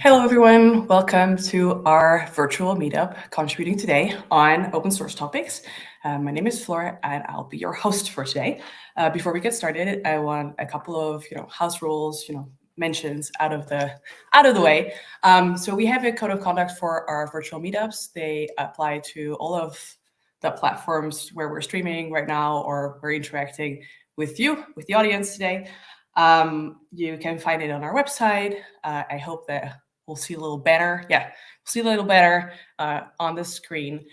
Hello, everyone. Welcome to our virtual meetup, Contributing Today on open source topics. My name is Floor, and I'll be your host for today. Before we get started, I want a couple of house rules, mentions out of the way. So we have a code of conduct for our virtual meetups. They apply to all of the platforms where we're streaming right now or we're interacting with you, with the audience today. You can find it on our website. I hope that we'll see a little better. Yeah, we'll see a little better on the screen.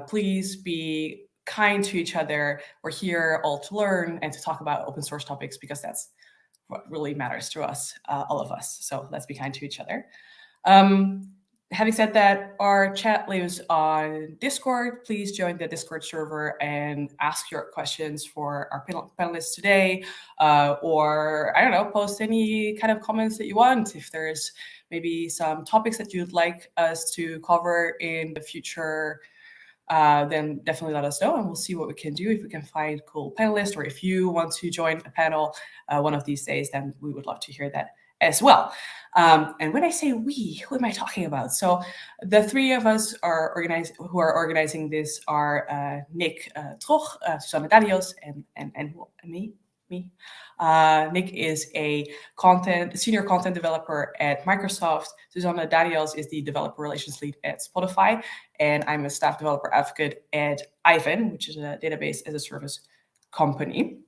Please be kind to each other. We're here all to learn and to talk about open source topics because that's what really matters to us, all of us. So let's be kind to each other. Having said that, our chat lives on Discord. Please join the Discord server and ask your questions for our panelists today, or I don't know, post any kind of comments that you want. If there's maybe some topics that you'd like us to cover in the future, then definitely let us know and we'll see what we can do. If we can find cool panelists, or if you want to join a panel one of these days, then we would love to hear that as well. And when I say we, who am I talking about? So the three of us are who are organizing this are Nick Troch, Susanne Daniels, and me. Nick is a senior content developer at Microsoft. Susanne Daniels is the developer relations lead at Spotify, and I'm a staff developer advocate at Aiven, which is a database as a service company.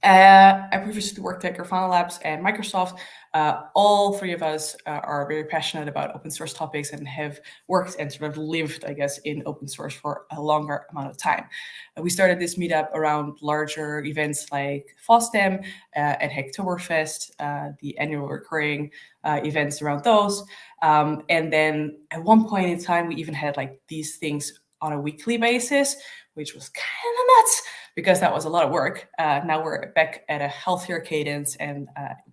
I previously worked at Grafana Labs and Microsoft. All three of us are very passionate about open source topics and have worked and sort of lived, I guess, in open source for a longer amount of time. We started this meetup around larger events like FOSDEM and Hacktoberfest, the annual recurring events around those. And then at one point in time, we even had like these things on a weekly basis, which was kind of nuts because that was a lot of work. Now we're back at a healthier cadence and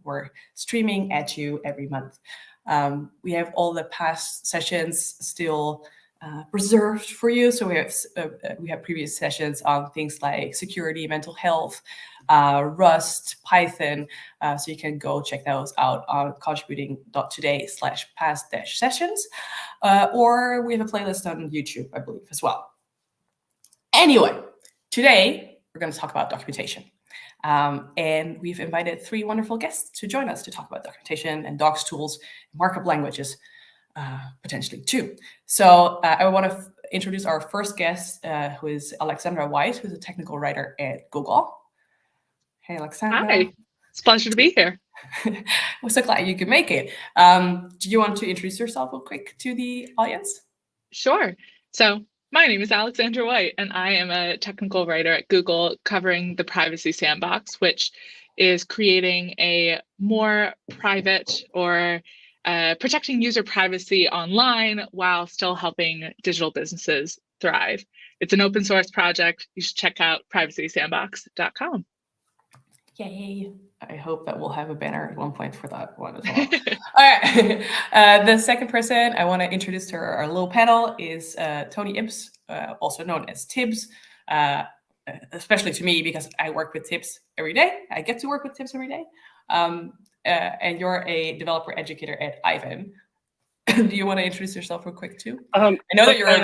we're streaming at you every month. We have all the past sessions still preserved for you. So we have previous sessions on things like security, mental health, Rust, Python. So you can go check those out on Contributing.today/past-sessions. Or we have a playlist on YouTube, I believe, as well. Anyway, today we're going to talk about documentation. And we've invited three wonderful guests to join us to talk about documentation and docs tools, markup languages, potentially too. So I want to introduce our first guest, who is Alexandra White, who's a technical writer at Google. Hey, Alexandra. Hi, it's a pleasure to be here. We're so glad you could make it. Do you want to introduce yourself real quick to the audience? Sure. So my name is Alexandra White, and I am a technical writer at Google covering the Privacy Sandbox, which is creating a more private or protecting user privacy online while still helping digital businesses thrive. It's an open source project. You should check out privacysandbox.com. Yay. I hope that we'll have a banner at one point for that one as well. All right. The second person I want to introduce to our little panel is Tony Ibbs, also known as Tibbs, especially to me because I work with Tibbs every day. I get to work with Tibbs every day. And you're a developer educator at Aiven. Do you want to introduce yourself real quick too? I know that you're a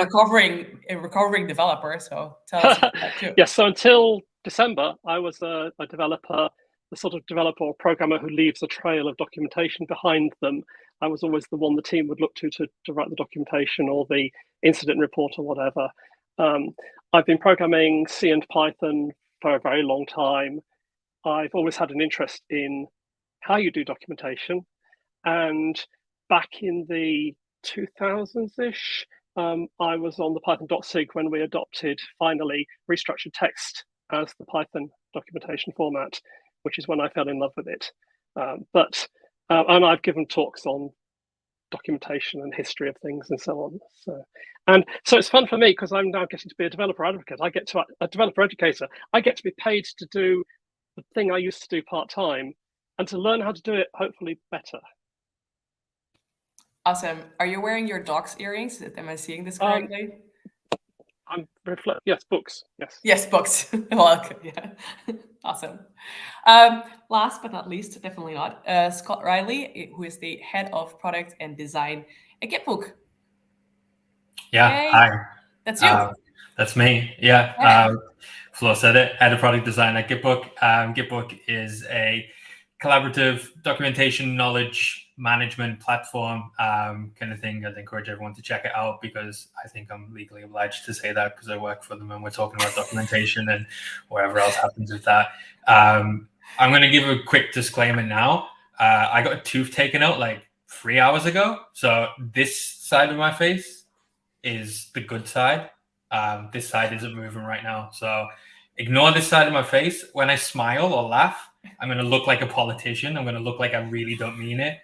recovering developer, so tell us about that too. Yes, so until December, I was a developer, the sort of developer or programmer who leaves a trail of documentation behind them. I was always the one the team would look to write the documentation or the incident report or whatever. I've been programming C and Python for a very long time. I've always had an interest in how you do documentation. And back in the 2000s-ish, I was on the Python.sig when we adopted, finally, restructured text as the Python documentation format, which is when I fell in love with it. And I've given talks on documentation and history of things and so on. So it's fun for me because I'm now getting to be a developer advocate. A developer educator. I get to be paid to do the thing I used to do part-time and to learn how to do it, hopefully better. Awesome. Are you wearing your docs earrings? Am I seeing this correctly? Yes, books. Yes. Yes, books. Welcome. Yeah. Awesome. Last but not least, definitely not, Scott Riley, who is the head of product and design at GitBook. Yeah, Yay. hi. That's you. That's me. Yeah. Yeah. Flo said it. Head of product design at GitBook. GitBook is a collaborative documentation knowledge management platform kind of thing. I'd encourage everyone to check it out because I think I'm legally obliged to say that because I work for them and we're talking about documentation and whatever else happens with that. I'm going to give a quick disclaimer now. I got a tooth taken out like 3 hours ago. So this side of my face is the good side. This side isn't moving right now. So ignore this side of my face. When I smile or laugh, I'm going to look like a politician. I'm going to look like I really don't mean it.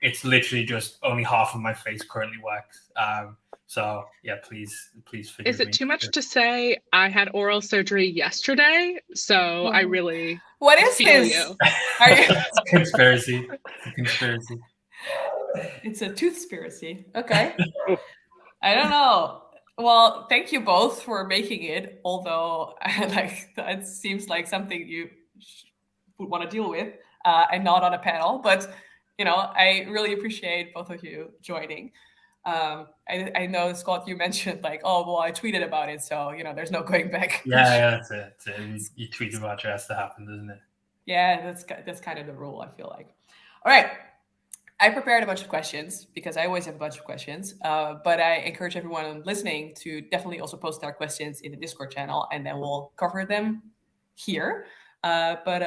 It's literally just only half of my face currently works. So yeah, please forgive me. Is it too much to say I had oral surgery yesterday? So I really What is feel this? you. Are you? It's a conspiracy. It's a conspiracy. It's a toothspiracy. Okay. I don't know. Well, thank you both for making it. Although, like, that seems like something you would want to deal with, and not on a panel. But I really appreciate both of you joining. I know, Scott, you mentioned like, oh well, I tweeted about it, so there's no going back. Yeah, that's it. You tweet about it has to happen, doesn't it? Yeah, that's kind of the rule, I feel like. All right. I prepared a bunch of questions because I always have a bunch of questions, but I encourage everyone listening to definitely also post their questions in the Discord channel, and then we'll cover them here. But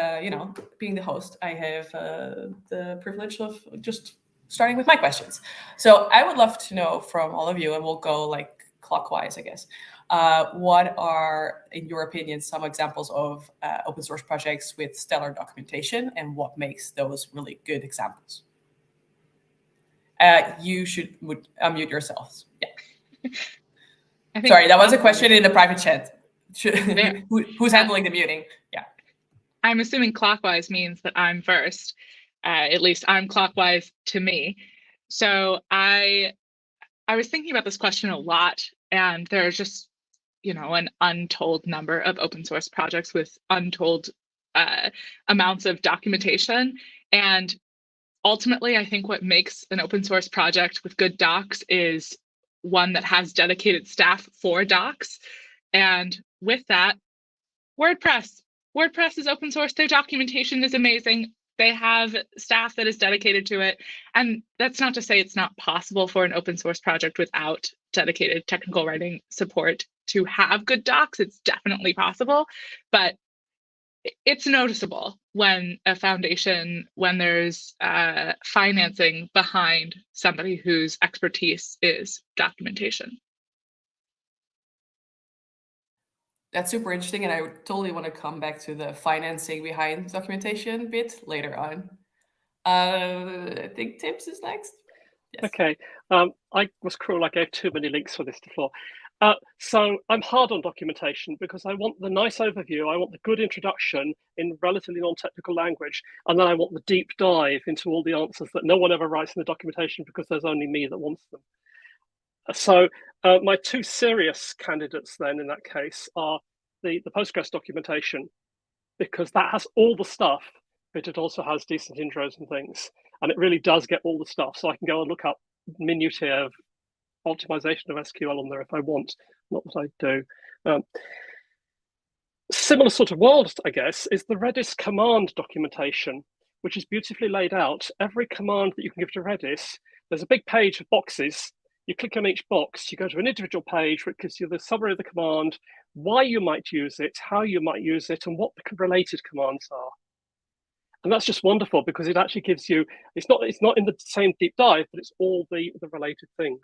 being the host, I have the privilege of just starting with my questions. So I would love to know from all of you, and we'll go like clockwise, I guess. What are, in your opinion, some examples of open source projects with stellar documentation, and what makes those really good examples? You would unmute yourselves. Yeah. Sorry, that was a question in the private chat. Who's handling the muting? Yeah. I'm assuming clockwise means that I'm first. At least I'm clockwise to me. So I was thinking about this question a lot, and there's just an untold number of open source projects with untold amounts of documentation. And ultimately, I think what makes an open source project with good docs is one that has dedicated staff for docs. And with that, WordPress. WordPress is open source. Their documentation is amazing. They have staff that is dedicated to it. And that's not to say it's not possible for an open source project without dedicated technical writing support to have good docs. It's definitely possible. But it's noticeable when a foundation, when there's financing behind somebody whose expertise is documentation. That's super interesting, and I totally want to come back to the financing behind documentation bit later on. I think Tips is next. Yes. Okay. I was cruel. I gave too many links for this to Floor. So I'm hard on documentation because I want the nice overview, I want the good introduction in relatively non-technical language, and then I want the deep dive into all the answers that no one ever writes in the documentation because there's only me that wants them. So my two serious candidates then in that case are the Postgres documentation, because that has all the stuff, but it also has decent intros and things, and it really does get all the stuff. So I can go and look up minutiae of optimization of SQL on there if I want, not that I do. Similar sort of world, I guess, is the Redis command documentation, which is beautifully laid out. Every command that you can give to Redis, there's a big page of boxes. You click on each box, you go to an individual page which gives you the summary of the command, why you might use it, how you might use it, and what the related commands are. And that's just wonderful because it actually gives you, it's not in the same deep dive, but it's all the related things.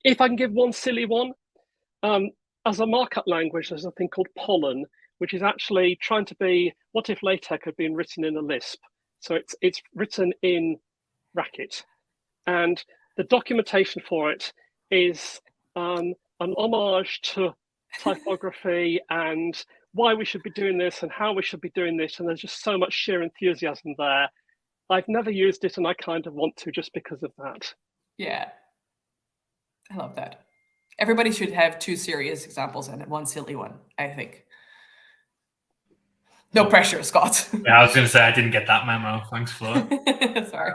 If I can give one silly one, as a markup language, there's a thing called Pollen, which is actually trying to be, what if LaTeX had been written in a Lisp? So it's written in Racket. And the documentation for it is an homage to typography and why we should be doing this and how we should be doing this. And there's just so much sheer enthusiasm there. I've never used it and I kind of want to just because of that. Yeah, I love that. everybody should have 2 serious examples and 1 silly one, I think. No pressure, Scott. Yeah, I was going to say I didn't get that memo. Thanks, Floor. Sorry.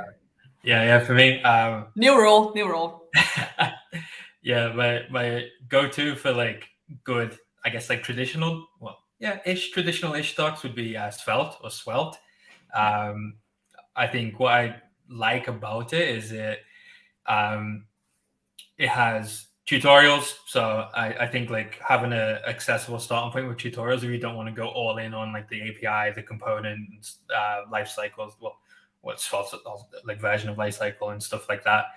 Yeah, for me. New rule. Yeah, my go-to for like good, I guess like traditional, traditional-ish docs would be Svelte or Svelte. I think what I like about it is it has tutorials. So I think like having a accessible starting point with tutorials, if you don't want to go all in on like the API, the component, life cycles, what's Svelte, like version of lifecycle and stuff like that,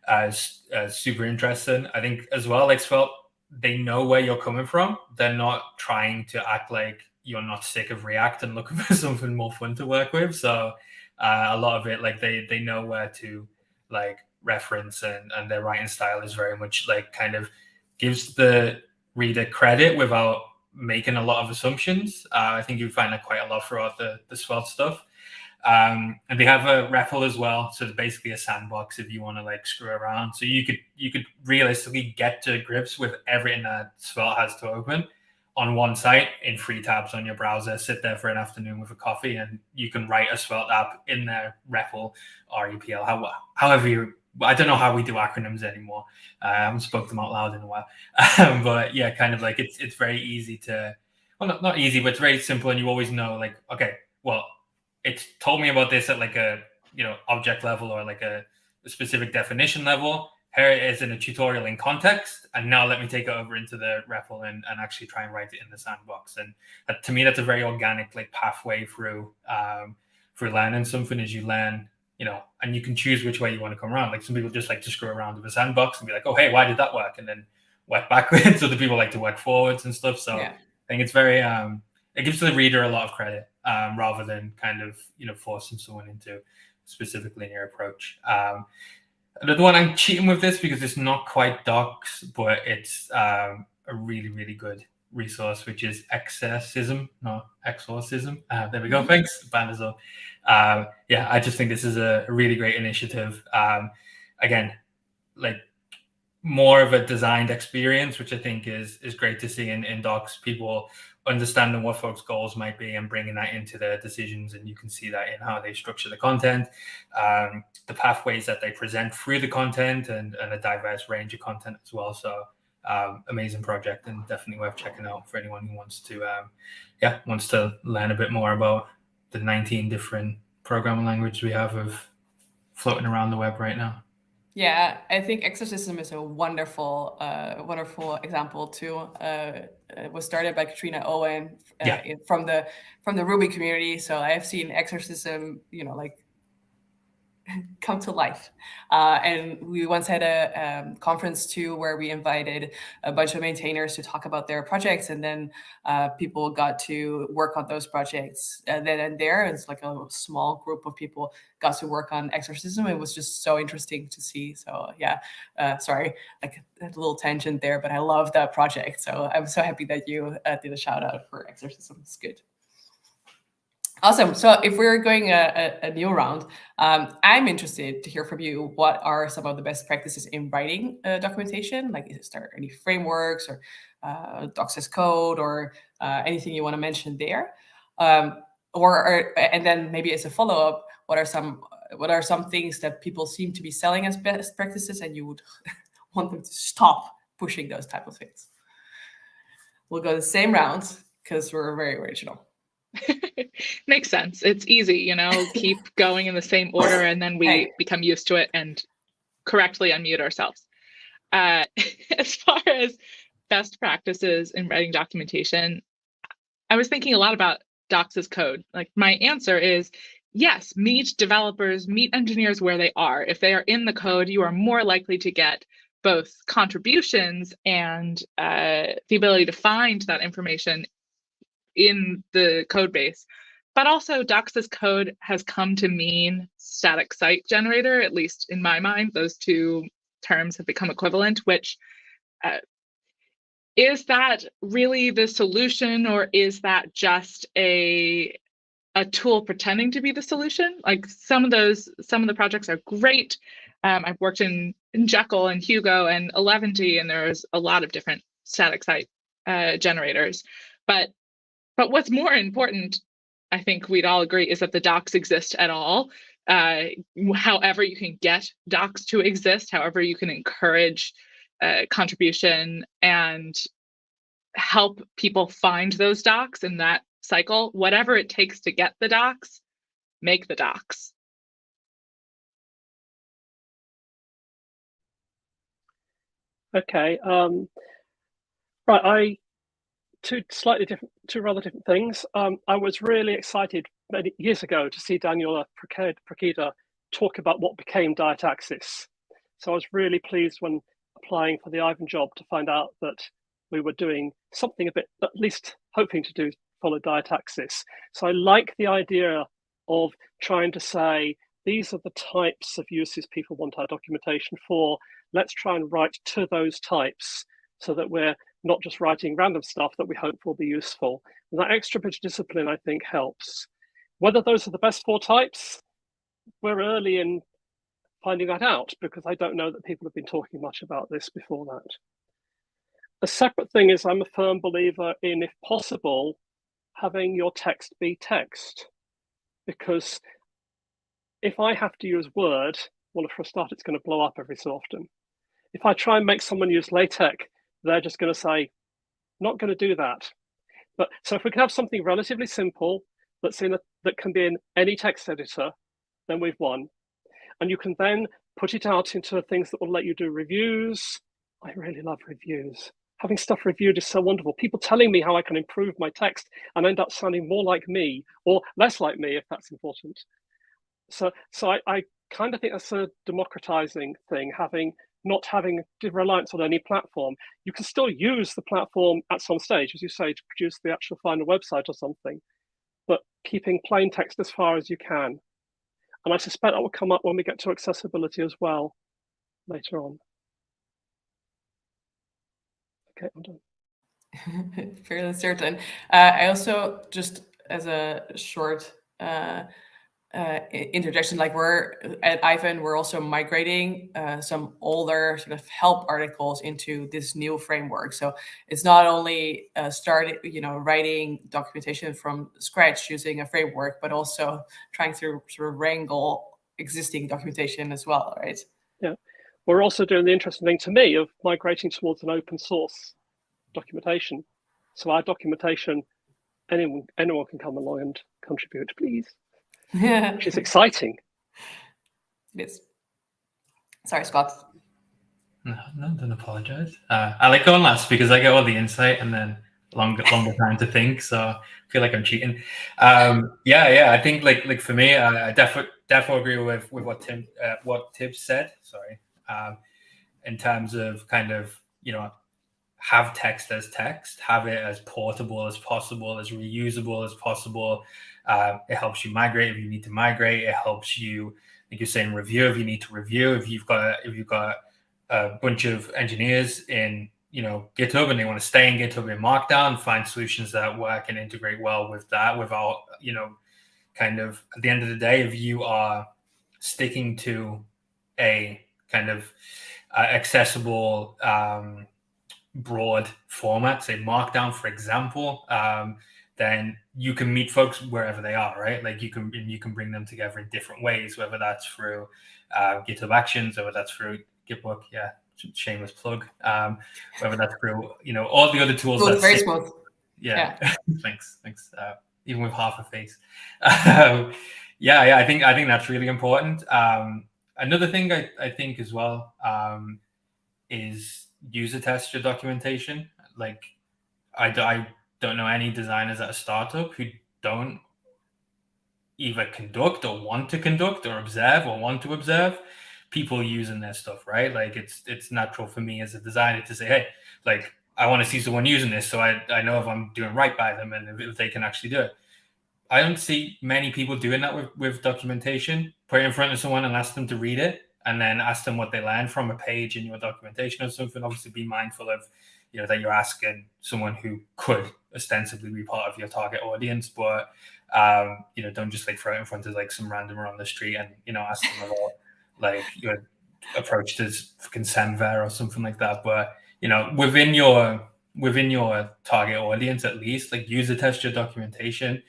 as super interesting. I think as well, like Svelte, they know where you're coming from. They're not trying to act like you're not sick of React and looking for something more fun to work with. So a lot of it, like they know where to like reference, and their writing style is very much like kind of gives the reader credit without making a lot of assumptions. I think you find that quite a lot throughout the Svelte stuff. And they have a REPL as well, so it's basically a sandbox if you want to like screw around. So you could realistically get to grips with everything that Svelte has to open on one site in 3 tabs on your browser. Sit there for an afternoon with a coffee, and you can write a Svelte app in their REPL or REPL. However you, I don't know how we do acronyms anymore. I haven't spoken them out loud in a while, but yeah, kind of like it's very easy to, well, not easy, but it's very simple, and you always know like, okay, well, it's told me about this at like a object level or like a specific definition level. Here it is in a tutorial in context, and now let me take it over into the REPL and actually try and write it in the sandbox. And to me, that's a very organic like pathway through learning something. As you learn, and you can choose which way you want to come around. Like some people just like to screw around with a sandbox and be like, oh, hey, why did that work? And then work backwards. Other people like to work forwards and stuff. So yeah. I think it's very, it gives the reader a lot of credit rather than kind of, forcing someone into a specific linear approach. Another one, I'm cheating with this because it's not quite docs, but it's a really, really good resource, which is Exorcism, not Exorcism. There we go. Thanks, Bandazo. Yeah, I just think this is a really great initiative. Again, like more of a designed experience, which I think is great to see in docs. People understanding what folks' goals might be and bringing that into their decisions, and you can see that in how they structure the content, the pathways that they present through the content, and a diverse range of content as well. So amazing project, and definitely worth checking out for anyone who wants to learn a bit more about the 19 different programming languages we have of floating around the web right now. Yeah, I think Exorcism is a wonderful example too. It was started by Katrina Owen from the Ruby community. So I have seen Exorcism, like come to life. And we once had a conference too, where we invited a bunch of maintainers to talk about their projects, and then people got to work on those projects then and there. It's like a small group of people got to work on Exorcism. It was just so interesting to see. So yeah, sorry, like a little tangent there, but I love that project. So I'm so happy that you did a shout out for Exorcism. It's good. Awesome. So if we're going a new round, I'm interested to hear from you. What are some of the best practices in writing documentation? Like, is there any frameworks or docs as code or anything you want to mention there? And then maybe as a follow-up, what are some things that people seem to be selling as best practices, and you would want them to stop pushing those type of things? We'll go the same rounds because we're very original. Makes sense. It's easy, keep going in the same order, and then we become used to it and correctly unmute ourselves. As far as best practices in writing documentation, I was thinking a lot about docs as code. Like, my answer is yes, meet developers, meet engineers where they are. If they are in the code, you are more likely to get both contributions and the ability to find that information in the code base. But also, docs as code has come to mean static site generator, at least in my mind. Those two terms have become equivalent, which is that really the solution, or is that just a tool pretending to be the solution? Like, some of the projects are great. I've worked in Jekyll and Hugo and Eleventy, and there's a lot of different static site generators. But what's more important, I think we'd all agree, is that the docs exist at all. However you can get docs to exist, however you can encourage contribution and help people find those docs in that cycle, whatever it takes to get the docs, make the docs. Okay. Right. Two rather different things. I was really excited many years ago to see Daniela Prakida talk about what became Dietaxis. So I was really pleased when applying for the Aiven job to find out that we were doing something a bit, at least hoping to follow Dietaxis. So I like the idea of trying to say, these are the types of uses people want our documentation for. Let's try and write to those types so that we're not just writing random stuff that we hope will be useful. And that extra bit of discipline, I think, helps. Whether those are the best 4 types, we're early in finding that out, because I don't know that people have been talking much about this before that. A separate thing is I'm a firm believer in, if possible, having your text be text. Because if I have to use Word, well, for a start, it's going to blow up every so often. If I try and make someone use LaTeX, they're just going to say, not going to do that. But so if we can have something relatively simple that can be in any text editor, then we've won. And you can then put it out into things that will let you do reviews. I really love reviews. Having stuff reviewed is so wonderful. People telling me how I can improve my text and end up sounding more like me or less like me, if that's important. So I kind of think that's a democratizing thing, not having reliance on any platform. You can still use the platform at some stage, as you say, to produce the actual final website or something, but keeping plain text as far as you can. And I suspect that will come up when we get to accessibility as well later on. Okay, I'm done. Fairly certain. I also, just as a short interjection, like we're at Aiven, we're also migrating some older sort of help articles into this new framework. So it's not only writing documentation from scratch using a framework, but also trying to sort of wrangle existing documentation as well, right? Yeah, we're also doing the interesting thing to me of migrating towards an open source documentation. So our documentation, anyone can come along and contribute, please. Which is exciting. It is. Sorry, Scott. No, don't apologize. I like going last because I get all the insight and then longer time to think. So I feel like I'm cheating. Yeah. I think like for me, I definitely agree with what Tibbs said. Sorry. In terms of kind of have text as text, have it as portable as possible, as reusable as possible. It helps you migrate if you need to migrate. It helps you, like you're saying, review if you need to review. If you've got a bunch of engineers in GitHub and they want to stay in GitHub in Markdown, find solutions that work and integrate well with that without kind of at the end of the day, if you are sticking to a kind of accessible broad format, say Markdown, for example, then you can meet folks wherever they are, right? Like you can bring them together in different ways, whether that's through GitHub Actions, whether that's through GitBook, yeah, shameless plug, whether that's through all the other tools. Smooth, very smooth. Yeah. Thanks. Even with half a face. Yeah. I think that's really important. Another thing I think as well is user test your documentation. Like I don't know any designers at a startup who don't either conduct or want to conduct or observe or want to observe people using their stuff, right? Like it's natural for me as a designer to say, hey, like I want to see someone using this so I know if I'm doing right by them and if they can actually do it. I don't see many people doing that with documentation. Put it in front of someone and ask them to read it, and then ask them what they learned from a page in your documentation or something. Obviously, be mindful of that you're asking someone who could ostensibly be part of your target audience, but don't just like throw it in front of like some randomer on the street and ask them about like approached as fucking Semver or something like that. But you know, within your target audience, at least, like, user test your documentation.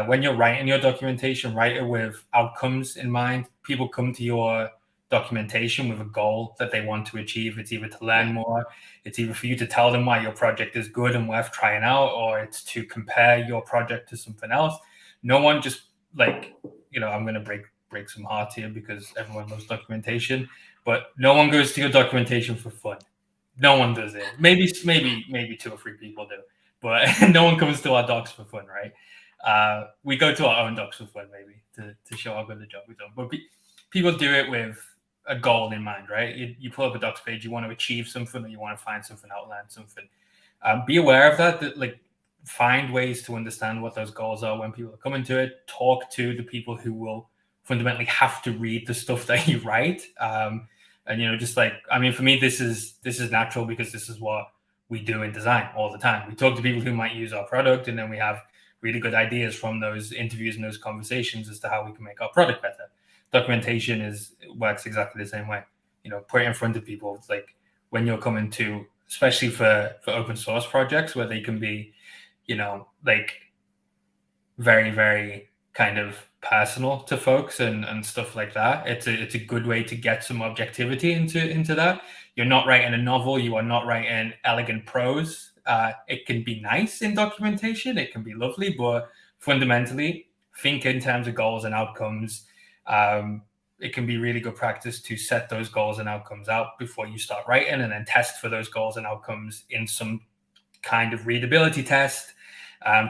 When you're writing your documentation, write it with outcomes in mind. People come to your documentation with a goal that they want to achieve. It's either to learn more, it's either for you to tell them why your project is good and worth trying out, or it's to compare your project to something else. No one just, like, you know, I'm going to break some hearts here because everyone loves documentation, but no one goes to your documentation for fun. No one does it. Maybe 2 or 3 people do, but no one comes to our docs for fun, right? We go to our own docs for fun, maybe to show how good the job we've done. But people do it with a goal in mind, right? You pull up a docs page, you want to achieve something, or you want to find something out, learn something. Be aware of that. Like, find ways to understand what those goals are when people are coming to it. Talk to the people who will fundamentally have to read the stuff that you write. And, you know, just like, I mean, for me, this is natural because this is what we do in design all the time. We talk to people who might use our product, and then we have really good ideas from those interviews and those conversations as to how we can make our product better. Documentation works exactly the same way. You know, put it in front of people. It's like when you're coming to, especially for open source projects where they can be, you know, like, very, very kind of personal to folks and stuff like that. It's a good way to get some objectivity into that. You're not writing a novel. You are not writing elegant prose. It can be nice in documentation. It can be lovely, but fundamentally, think in terms of goals and outcomes. It can be really good practice to set those goals and outcomes out before you start writing, and then test for those goals and outcomes in some kind of readability test.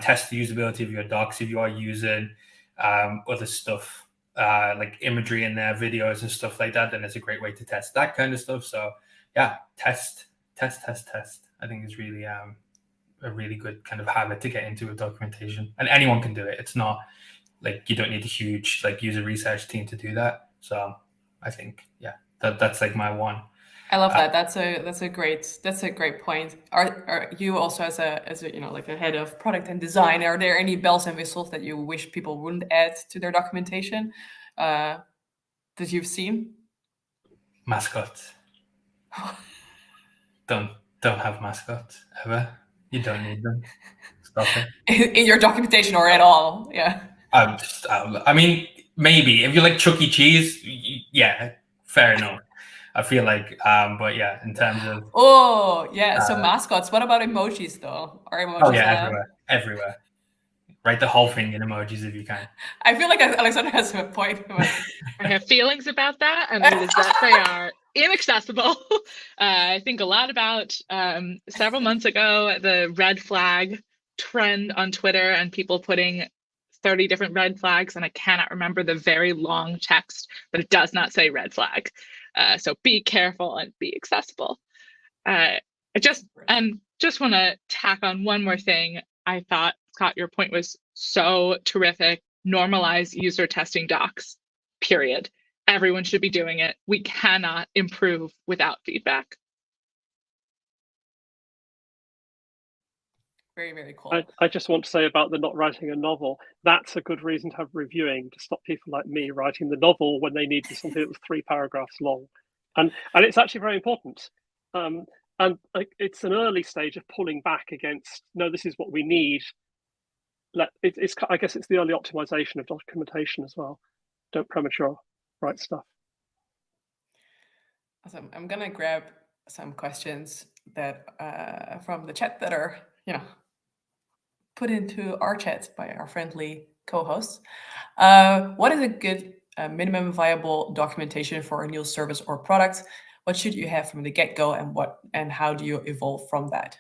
Test the usability of your docs if you are using other stuff like imagery in there, videos and stuff like that. Then it's a great way to test that kind of stuff. So yeah, test. I think is really a really good kind of habit to get into with documentation, and anyone can do it. It's not like you don't need a huge like user research team to do that. So I think that's like my one. I love that. That's a great point. Are you also as a you know, like a head of product and design, are there any bells and whistles that you wish people wouldn't add to their documentation that you've seen? Mascots. Don't have mascots ever. You don't need them. Stop it. In your documentation or at all? Yeah. I mean, maybe if you like Chuck E. Cheese, yeah, fair enough. I feel like, but yeah, in terms of so mascots. What about emojis though? Are emojis? Oh yeah, everywhere. Write the whole thing in emojis if you can. I feel like Alexandra has a point. I have feelings about that, and it is that they are inaccessible. I think a lot about several months ago, the red flag trend on Twitter and people putting 30 different red flags, and I cannot remember the very long text, but it does not say red flag. So be careful and be accessible. I just want to tack on one more thing. I thought, Scott, your point was so terrific. Normalize user testing docs, period. Everyone should be doing it. We cannot improve without feedback. Very, very cool. I just want to say about the not writing a novel, that's a good reason to have reviewing, to stop people like me writing the novel when they need something that was 3 paragraphs long. And it's actually very important. And it's an early stage of pulling back against, no, this is what we need. I guess it's the early optimization of documentation as well. Don't premature write stuff. Awesome. I'm gonna grab some questions that from the chat that are, you know, put into our chat by our friendly co-hosts. What is a good minimum viable documentation for a new service or product? What should you have from the get-go, and how do you evolve from that?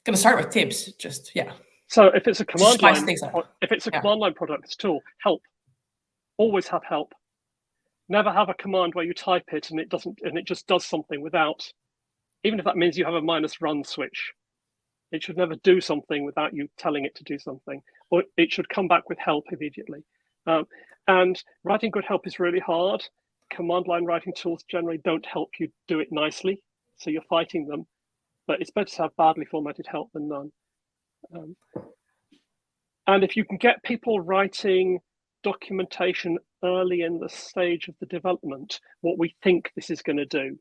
Gonna start with tips. So if it's a command line, command line product tool, help. Always have help. Never have a command where you type it and it just does something without, even if that means you have a -run switch. It should never do something without you telling it to do something, or it should come back with help immediately. And writing good help is really hard. Command line writing tools generally don't help you do it nicely, so you're fighting them. But it's better to have badly formatted help than none. And if you can get people writing documentation early in the stage of the development what we think this is going to do,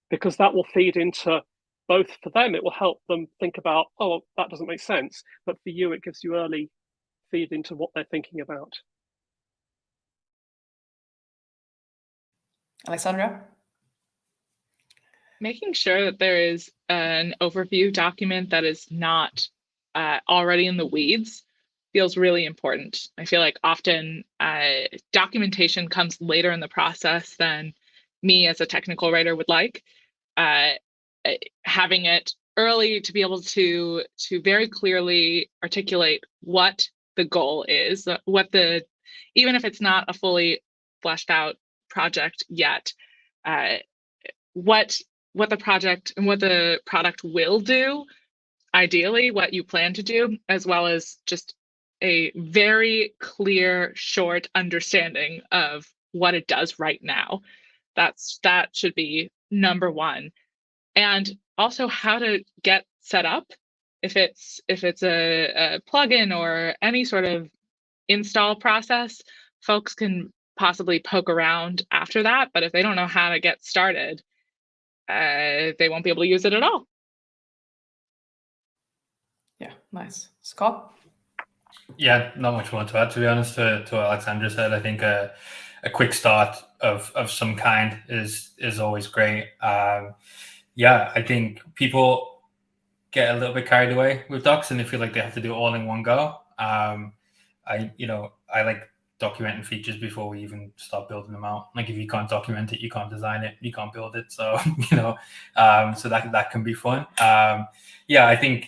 because that will feed into both, for them, it will help them think about, oh, that doesn't make sense. But for you, it gives you early feed into what they're thinking about. Alexandra? Making sure that there is an overview document that is not already in the weeds feels really important. I feel like often documentation comes later in the process than me as a technical writer would like. Having it early to be able to very clearly articulate what the goal is, even if it's not a fully fleshed out project yet, what the project and what the product will do, ideally what you plan to do, as well as just a very clear, short understanding of what it does right now. That should be number one. And also how to get set up. If it's a plugin or any sort of install process, folks can possibly poke around after that. But if they don't know how to get started, they won't be able to use it at all. Yeah, nice. Scott? Yeah, not much more to add, to be honest, to what Alexandra said. I think a quick start of some kind is always great. Yeah, I think people get a little bit carried away with docs and they feel like they have to do it all in one go. I like documenting features before we even start building them out. Like if you can't document it, you can't design it, you can't build it. So, so that can be fun. Yeah, I think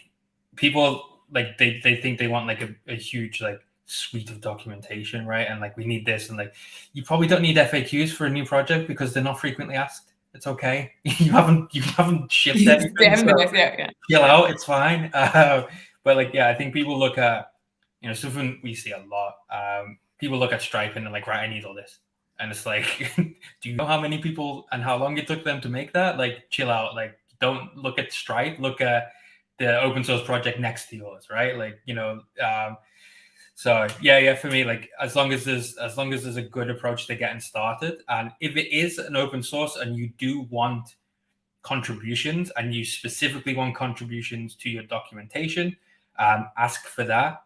people like they think they want like a huge like suite of documentation, right? And like we need this, and like you probably don't need FAQs for a new project because they're not frequently asked. It's okay. You haven't shipped anything. So chill out. It's fine. But like, yeah, I think people look at, something we see a lot. People look at Stripe and they're like, right, I need all this. And it's like, do you know how many people and how long it took them to make that? Like, chill out. Like, don't look at Stripe. Look at the open source project next to yours, right? Like, so yeah, for me, like as long as there's a good approach to getting started, and if it is an open source and you do want contributions and you specifically want contributions to your documentation, ask for that.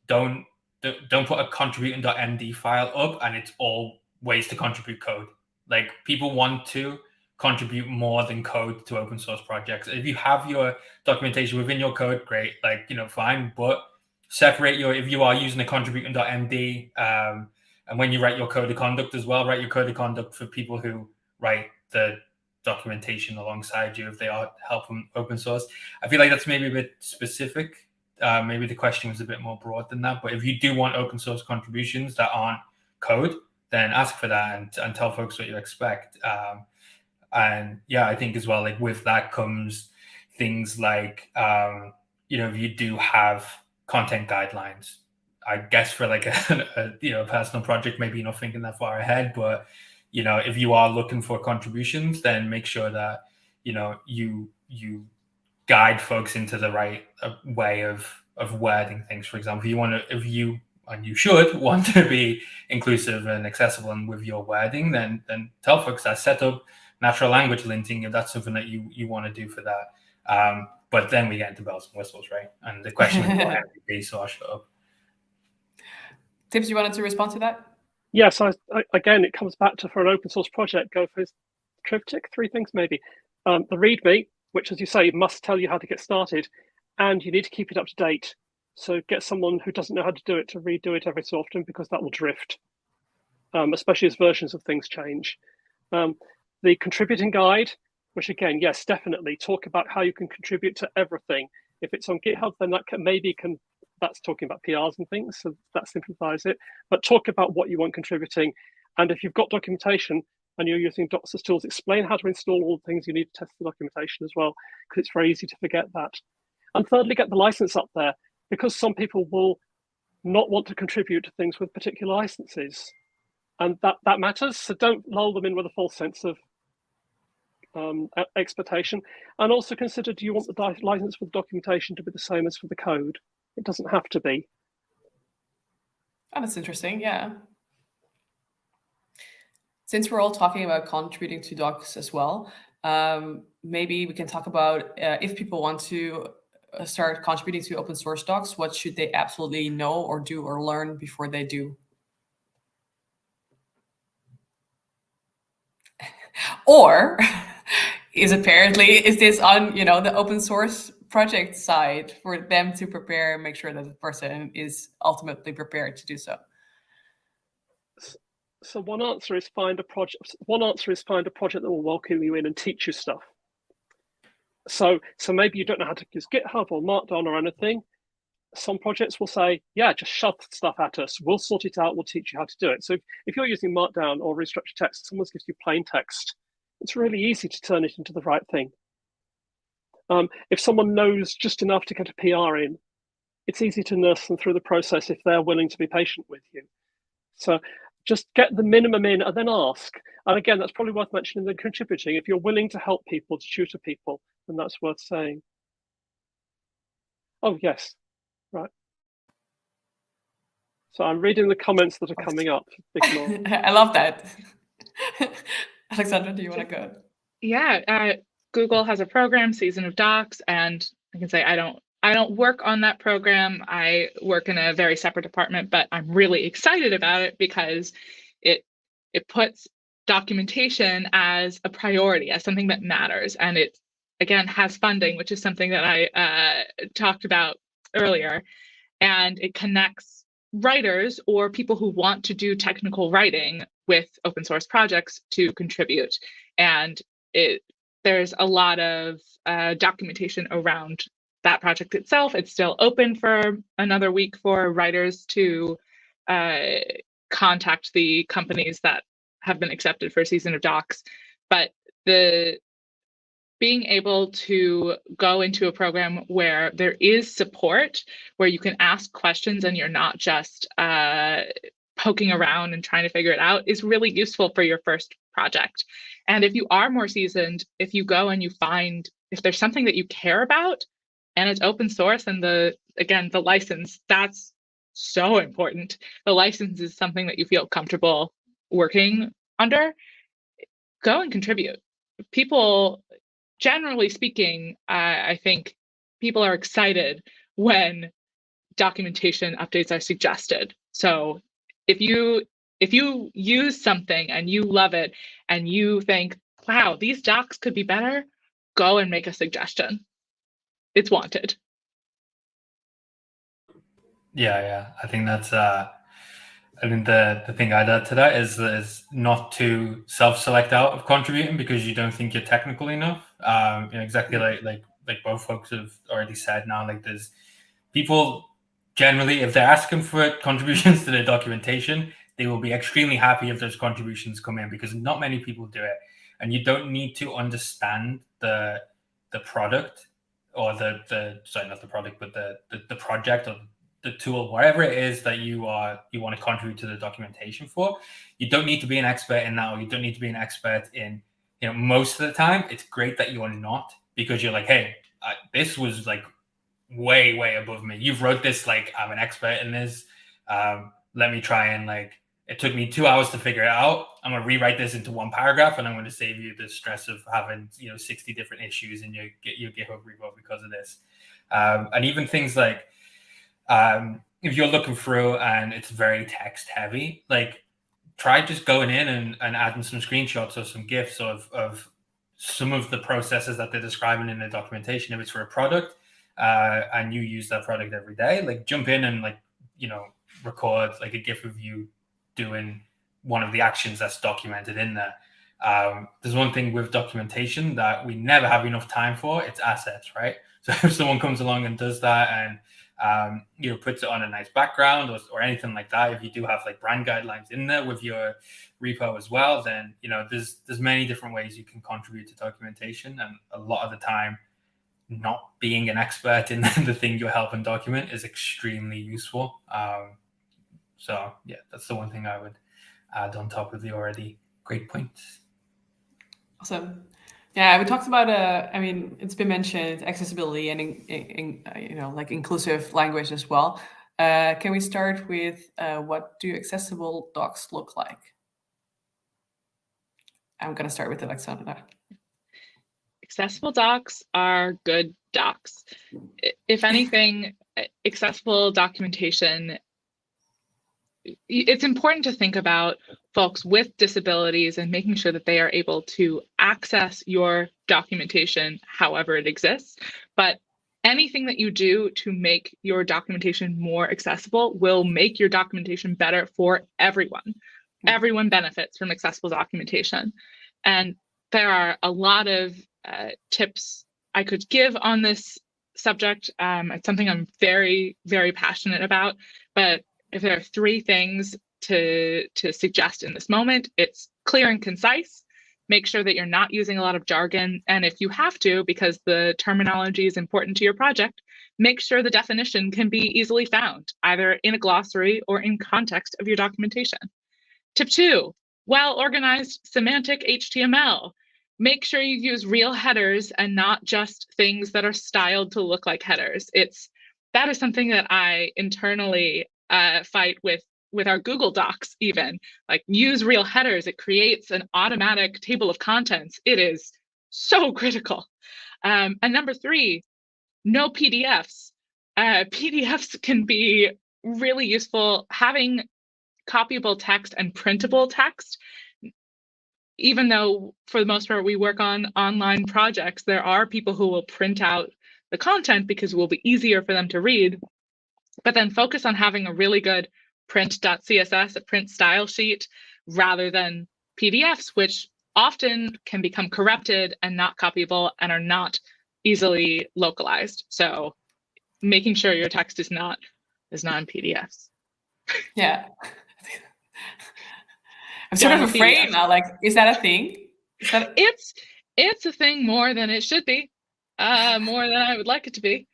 Don't put a contributing.md file up and it's all ways to contribute code. Like people want to contribute more than code to open source projects. If you have your documentation within your code, great, like, fine, but separate if you are using a contributing.md, and when you write your code of conduct as well, write your code of conduct for people who write the documentation alongside you if they are helping open source. I feel like that's maybe a bit specific. Maybe the question was a bit more broad than that, but if you do want open source contributions that aren't code, then ask for that and tell folks what you expect. And yeah, I think as well, like with that comes things like, if you do have content guidelines, I guess for like a personal project, maybe you're not thinking that far ahead, but if you are looking for contributions, then make sure that you guide folks into the right way of wording things. For example, you should want to be inclusive and accessible, and with your wording, then tell folks that. Set up natural language linting if that's something that you want to do for that. But then we get into bells and whistles, right? And the question is what MVP, so I'll shut up. Tibbs, you wanted to respond to that? Yes, again, it comes back to, for an open source project, go for triptych, 3 things maybe. The README, which, as you say, must tell you how to get started, and you need to keep it up to date. So get someone who doesn't know how to do it to redo it every so often, because that will drift, especially as versions of things change. The contributing guide, which again, yes, definitely talk about how you can contribute to everything. If it's on GitHub, then that's talking about PRs and things, so that simplifies it. But talk about what you want contributing. And if you've got documentation and you're using docs as tools, explain how to install all the things you need to test the documentation as well, because it's very easy to forget that. And thirdly, get the license up there, because some people will not want to contribute to things with particular licenses. And that matters, so don't lull them in with a false sense of expectation. And also consider, do you want the license for the documentation to be the same as for the code? It doesn't have to be. Oh, that's interesting. Yeah. Since we're all talking about contributing to docs as well, maybe we can talk about if people want to start contributing to open source docs, what should they absolutely know or do or learn before they do? Or is this on the open source project side for them to prepare and make sure that the person is ultimately prepared to do so? So one answer is find a project that will welcome you in and teach you stuff. So maybe you don't know how to use GitHub or Markdown or anything. Some projects will say, yeah, just shove stuff at us. We'll sort it out. We'll teach you how to do it. So if you're using Markdown or restructured text, someone gives you plain text, it's really easy to turn it into the right thing. If someone knows just enough to get a PR in, it's easy to nurse them through the process if they're willing to be patient with you. So just get the minimum in and then ask. And again, that's probably worth mentioning in contributing. If you're willing to help people, to tutor people, then that's worth saying. Oh, yes. Right. So I'm reading the comments that are coming up. I love that. Alexandra, do you want to go? Yeah, Google has a program, Season of Docs, and I can say I don't work on that program. I work in a very separate department, but I'm really excited about it because it puts documentation as a priority, as something that matters, and it again has funding, which is something that I talked about earlier, and it connects writers or people who want to do technical writing with open source projects to contribute. And there's a lot of documentation around that project itself. It's still open for another week for writers to contact the companies that have been accepted for a Season of Docs. But being able to go into a program where there is support, where you can ask questions and you're not just poking around and trying to figure it out, is really useful for your first project. And if you are more seasoned, if you go and you find, if there's something that you care about and it's open source and the license, that's so important. The license is something that you feel comfortable working under, go and contribute. People, generally speaking, I think people are excited when documentation updates are suggested. So if you use something and you love it and you think, wow, these docs could be better, go and make a suggestion. It's wanted. Yeah. I think that's I think the thing I'd add to that is not to self-select out of contributing because you don't think you're technical enough. Exactly like both folks have already said now, like there's people generally, if they're asking for contributions to their documentation, they will be extremely happy if those contributions come in because not many people do it. And you don't need to understand the product or sorry, not the product, but the project or the tool, whatever it is that you want to contribute to the documentation for. You don't need to be an expert in that, or you don't need to be an expert in, most of the time, it's great that you're not, because you're like, hey, this was like way above me. You've wrote this, like, I'm an expert in this. Let me try and it took me 2 hours to figure it out. I'm going to rewrite this into one paragraph and I'm going to save you the stress of having, 60 different issues in your GitHub repo because of this. And even things like, if you're looking through and it's very text heavy, try just going in and adding some screenshots or some GIFs of some of the processes that they're describing in the documentation. If it's for a product and you use that product every day, jump in and record a GIF of you doing one of the actions that's documented in there. There's one thing with documentation that we never have enough time for. It's assets, right? So if someone comes along and does that and puts it on a nice background or anything like that, if you do have brand guidelines in there with your repo as well, then there's many different ways you can contribute to documentation. And a lot of the time, not being an expert in the thing you're helping document is extremely useful. So yeah, that's the one thing I would add on top of the already great points. Awesome. Yeah, we talked about it's been mentioned, accessibility and inclusive language as well. Can we start with what do accessible docs look like? I'm going to start with Alexandra. Accessible docs are good docs. If anything, accessible documentation, it's important to think about folks with disabilities and making sure that they are able to access your documentation however it exists. But anything that you do to make your documentation more accessible will make your documentation better for everyone. Everyone benefits from accessible documentation. And there are a lot of tips I could give on this subject. It's something I'm very, very passionate about. But if there are three things to suggest in this moment, it's clear and concise. Make sure that you're not using a lot of jargon. And if you have to, because the terminology is important to your project, make sure the definition can be easily found, either in a glossary or in context of your documentation. Tip 2, well-organized semantic HTML. Make sure you use real headers and not just things that are styled to look like headers. That is something that I internally fight with our Google Docs even. Like, use real headers. It creates an automatic table of contents. It is so critical. And number 3, no PDFs. PDFs can be really useful. Having copyable text and printable text, even though for the most part we work on online projects, there are people who will print out the content because it will be easier for them to read, but then focus on having a really good print.css, a print style sheet, rather than PDFs, which often can become corrupted and not copyable and are not easily localized. So making sure your text is not in PDFs. Yeah. I'm sort of afraid now. Like, is that a thing? It's a thing more than it should be, more than I would like it to be.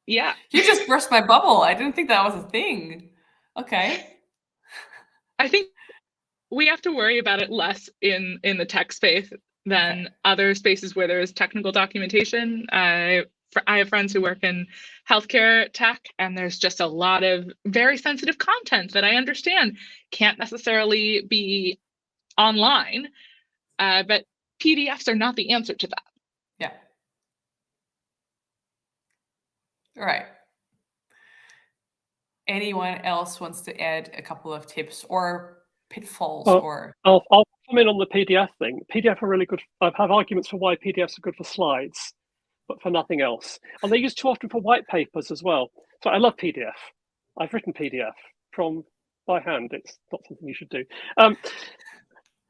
Yeah. You just burst my bubble. I didn't think that was a thing. Okay. I think we have to worry about it less in the tech space than other spaces where there is technical documentation. I have friends who work in healthcare tech, and there's just a lot of very sensitive content that I understand can't necessarily be online, but PDFs are not the answer to that. Yeah. All right. Anyone else wants to add a couple of tips or pitfalls? I'll come in on the PDF thing. PDF are really good. I have arguments for why PDFs are good for slides, but for nothing else. And they're used too often for white papers as well. So I love PDF. I've written PDF by hand. It's not something you should do.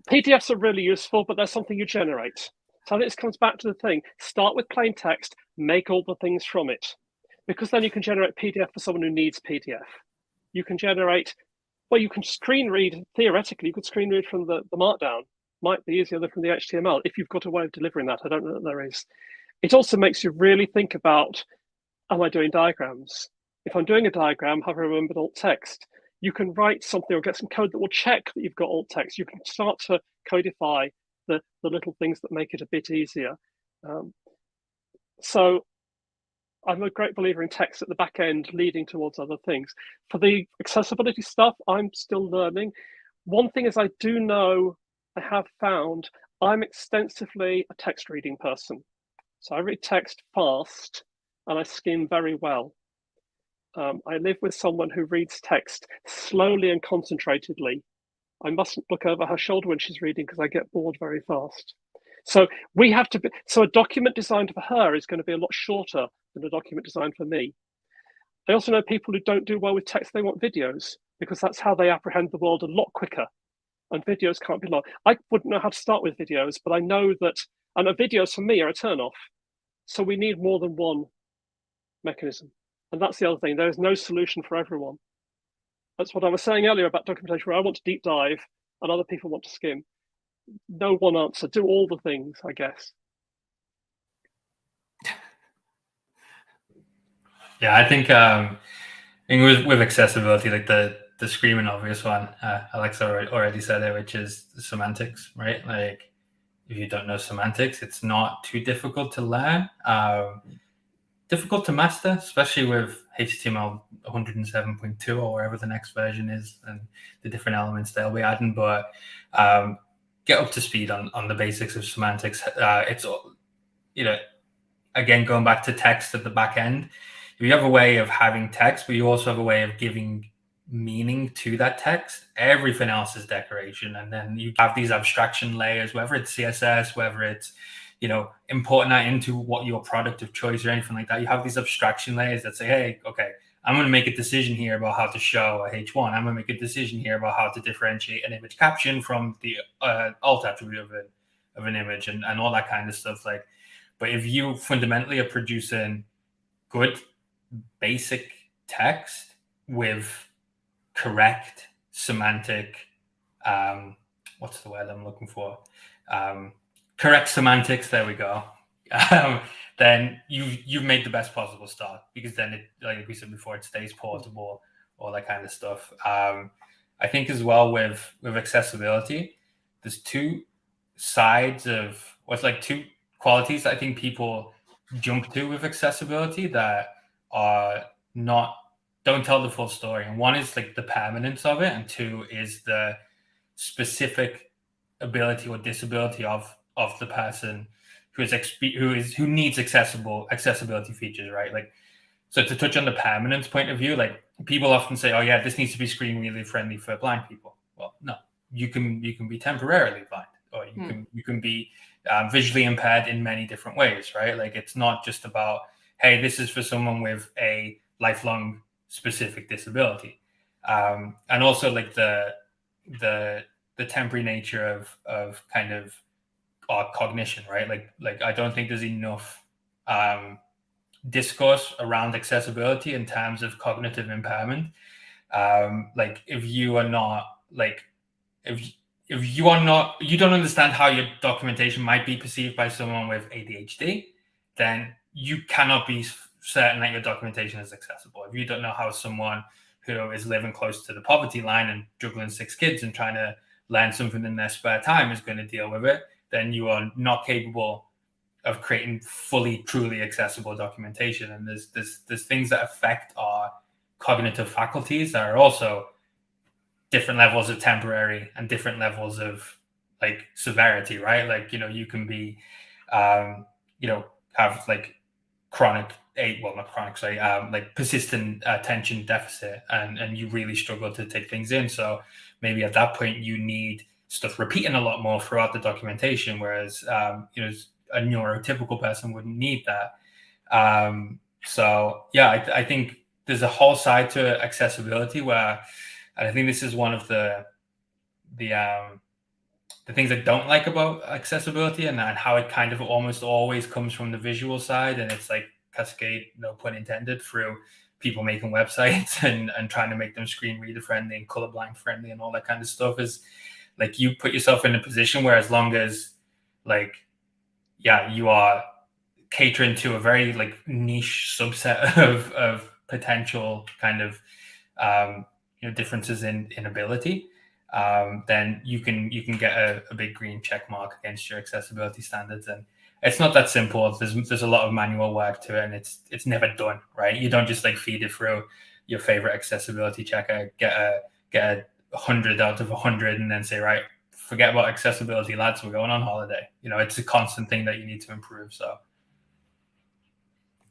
PDFs are really useful, but they're something you generate. So this comes back to the thing. Start with plain text, make all the things from it. Because then you can generate PDF for someone who needs PDF. You can generate, well, you can screen read, theoretically, you could screen read from the Markdown. Might be easier than from the HTML, if you've got a way of delivering that. I don't know that there is. It also makes you really think about, am I doing diagrams? If I'm doing a diagram, have I remembered alt text? You can write something or get some code that will check that you've got alt text. You can start to codify the little things that make it a bit easier. So I'm a great believer in text at the back end leading towards other things. For the accessibility stuff, I'm still learning. One thing is I do know, I have found, I'm extensively a text reading person. So I read text fast and I skim very well. I live with someone who reads text slowly and concentratedly. I mustn't look over her shoulder when she's reading because I get bored very fast. So a document designed for her is going to be a lot shorter than a document designed for me. I also know people who don't do well with text, they want videos because that's how they apprehend the world a lot quicker. And videos can't be long. I wouldn't know how to start with videos, but I know that, and videos for me are a turn-off. So we need more than one mechanism. And that's the other thing. There is no solution for everyone. That's what I was saying earlier about documentation, where I want to deep dive and other people want to skim. No one answer. Do all the things, I guess. Yeah, I think with accessibility, like the screaming obvious one, Alexa already said it, which is semantics, right? Like, if you don't know semantics, it's not too difficult to learn. difficult to master, especially with HTML 107.2 or wherever the next version is, and the different elements they'll be adding. But get up to speed on the basics of semantics. It's, you know, again, going back to text at the back end, you have a way of having text, but you also have a way of giving meaning to that text. Everything else is decoration. And then you have these abstraction layers, whether it's CSS, whether it's, you know, importing that into what your product of choice or anything like that. You have these abstraction layers that say, hey, okay, I'm going to make a decision here about how to show a H1. I'm going to make a decision here about how to differentiate an image caption from the alt attribute of an image and all that kind of stuff. Like, but if you fundamentally are producing good basic text with correct semantic, what's the word I'm looking for? Correct semantics, there we go. Then you've made the best possible start, because then it, like we said before, it stays portable, all that kind of stuff. I think as well with accessibility, there's two sides of what's like two qualities that I think people jump to with accessibility that are don't tell the full story. And one is like the permanence of it, and two is the specific ability or disability of the person who needs accessibility features, right? Like, so to touch on the permanence point of view, like people often say, oh yeah, this needs to be screen reader friendly for blind people. Well, no, you can be temporarily blind, or you can be visually impaired in many different ways, right? Like, it's not just about, hey, this is for someone with a lifelong specific disability. And also like the temporary nature of kind of our cognition, right? Like I don't think there's enough discourse around accessibility in terms of cognitive impairment. Like if you are not like, if you are not, you don't understand how your documentation might be perceived by someone with ADHD, then you cannot be certain that your documentation is accessible. If you don't know how someone who is living close to the poverty line and juggling 6 kids and trying to learn something in their spare time is going to deal with it, then you are not capable of creating fully, truly accessible documentation. And there's things that affect our cognitive faculties that are also different levels of temporary and different levels of like severity, right? Like, you know, you can be, you know, have like like persistent attention deficit, and you really struggle to take things in. So maybe at that point you need stuff repeating a lot more throughout the documentation, whereas you know, a neurotypical person wouldn't need that. So yeah, I think there's a whole side to accessibility where, and I think this is one of the things I don't like about accessibility, and how it kind of almost always comes from the visual side, and it's like cascade, no pun intended, through people making websites and trying to make them screen reader friendly and colorblind friendly and all that kind of stuff. Is like, you put yourself in a position where, as long as like, yeah, you are catering to a very like niche subset of potential kind of you know, differences in ability, then you can get a big green check mark against your accessibility standards. And it's not that simple. There's a lot of manual work to it, and it's never done, right? You don't just like feed it through your favorite accessibility checker, get a 100 out of 100, and then say, right, forget about accessibility, lads, we're going on holiday. You know, it's a constant thing that you need to improve. So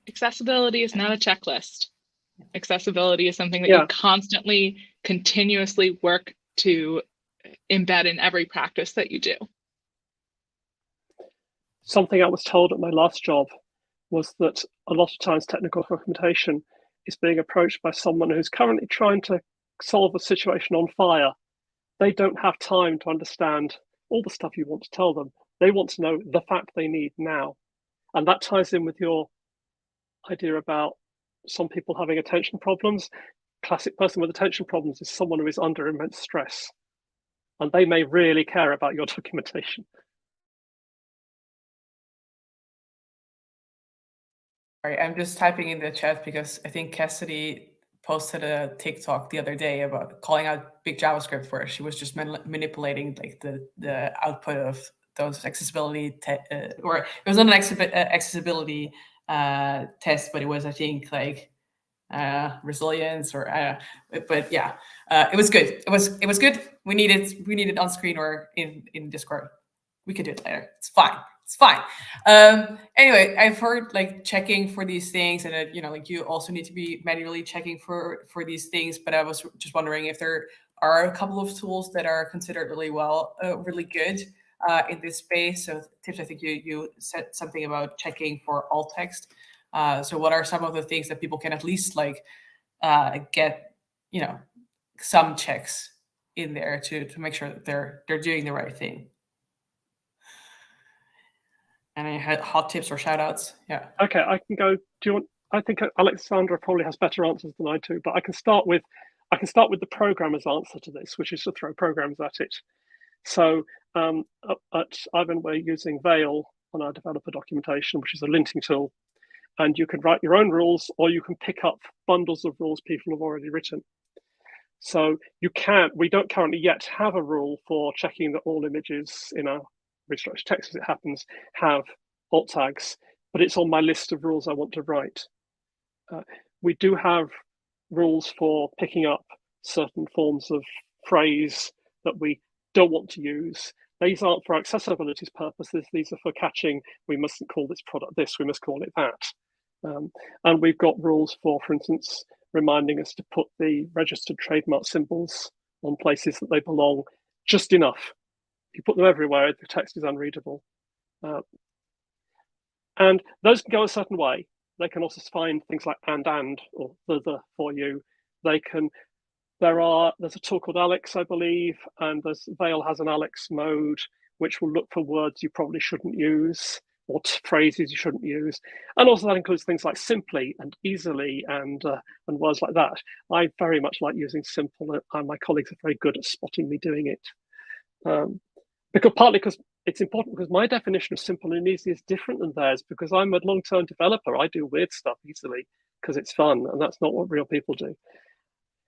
accessibility is not a checklist. Accessibility is something that you constantly, continuously work to embed in every practice that you do. Something I was told at my last job was that a lot of times technical documentation is being approached by someone who's currently trying to solve a situation on fire. They don't have time to understand all the stuff you want to tell them. They want to know the fact they need now. And that ties in with your idea about some people having attention problems. Classic person with attention problems is someone who is under immense stress, and they may really care about your documentation. Sorry, I'm just typing in the chat because I think Cassidy posted a TikTok the other day about calling out big JavaScript, where she was just manipulating like the output of those accessibility or it was not an accessibility test, but it was, I think, like resilience or but yeah, it was good. It was good. We need it on screen or in Discord. We could do it later. It's fine. It's fine. Anyway, I've heard like checking for these things, and like you also need to be manually checking for these things. But I was just wondering if there are a couple of tools that are considered really good in this space. So Tips, I think you said something about checking for alt text. So what are some of the things that people can at least like get, some checks in there to make sure that they're doing the right thing? And I had hot tips or shout outs. Yeah. Okay, I can go. Do you want? I think Alexandra probably has better answers than I do, but I can start with the programmer's answer to this, which is to throw programs at it. So at Aiven, we're using Veil on our developer documentation, which is a linting tool, and you can write your own rules, or you can pick up bundles of rules people have already written. So we don't currently yet have a rule for checking that all images in our restructured text, as it happens, have alt tags, but it's on my list of rules I want to write. We do have rules for picking up certain forms of phrase that we don't want to use. These aren't for accessibility purposes. These are for catching, we mustn't call this product this, we must call it that. And we've got rules for instance, reminding us to put the registered trademark symbols on places that they belong just enough. If you put them everywhere, the text is unreadable. And those can go a certain way. They can also find things like and or the for you. There's a tool called Alex, I believe, and Veil has an Alex mode, which will look for words you probably shouldn't use or phrases you shouldn't use. And also that includes things like simply and easily and words like that. I very much like using simple, and my colleagues are very good at spotting me doing it. Partly because it's important, because my definition of simple and easy is different than theirs, because I'm a long-term developer. I do weird stuff easily because it's fun, and that's not what real people do.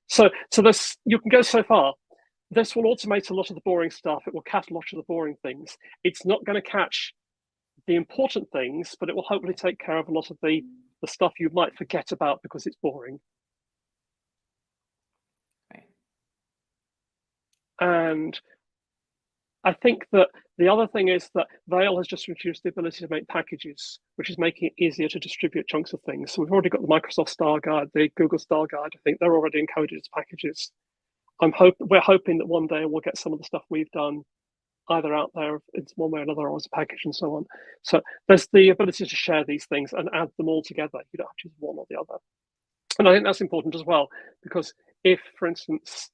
So this, you can go so far. This will automate a lot of the boring stuff. It will catch a lot of the boring things. It's not going to catch the important things, but it will hopefully take care of a lot of the stuff you might forget about because it's boring. Right. And I think that the other thing is that Veil has just introduced the ability to make packages, which is making it easier to distribute chunks of things. So we've already got the Microsoft Style Guide, the Google Style Guide. I think they're already encoded as packages. We're hoping that one day we'll get some of the stuff we've done either out there in one way or another, or as a package and so on. So there's the ability to share these things and add them all together. You don't have to use one or the other. And I think that's important as well, because if, for instance,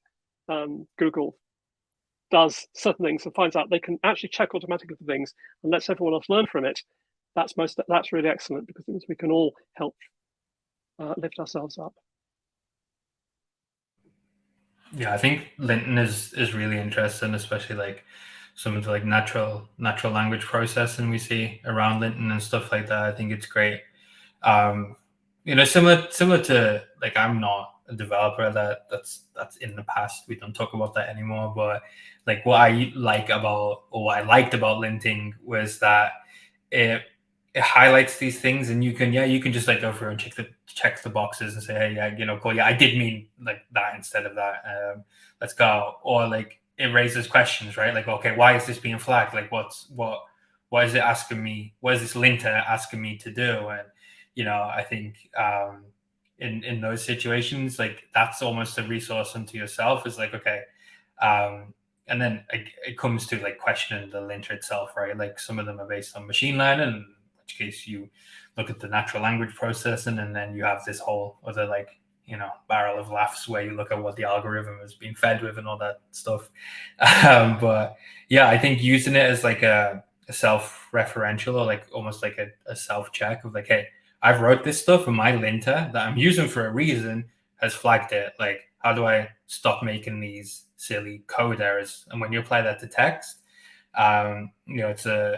Google does certain things and finds out they can actually check automatically for things and lets everyone else learn from it, that's really excellent, because it means we can all help lift ourselves up. Yeah, I think Linton is really interesting, especially like some of the like natural language processing we see around Linton and stuff like that. I think it's great. Similar to, like, I'm not a developer, that's in the past. We don't talk about that anymore. But like what I liked about linting was that it highlights these things, and you can just like go through and check the boxes and say, hey, cool, I did mean like that instead of that. Let's go. Or like it raises questions, right? Like, okay, why is this being flagged? Like, what is it asking me? What is this linter asking me to do? And I think in those situations, like that's almost a resource unto yourself. Is like, okay, and then it comes to like questioning the linter itself, right? Like some of them are based on machine learning, in which case you look at the natural language processing, and then you have this whole other like barrel of laughs where you look at what the algorithm is being fed with and all that stuff. But yeah, I think using it as like a self-referential, or like almost like a self-check of like, hey, I've wrote this stuff and my linter that I'm using for a reason has flagged it. Like, how do I stop making these silly code errors? And when you apply that to text, it's a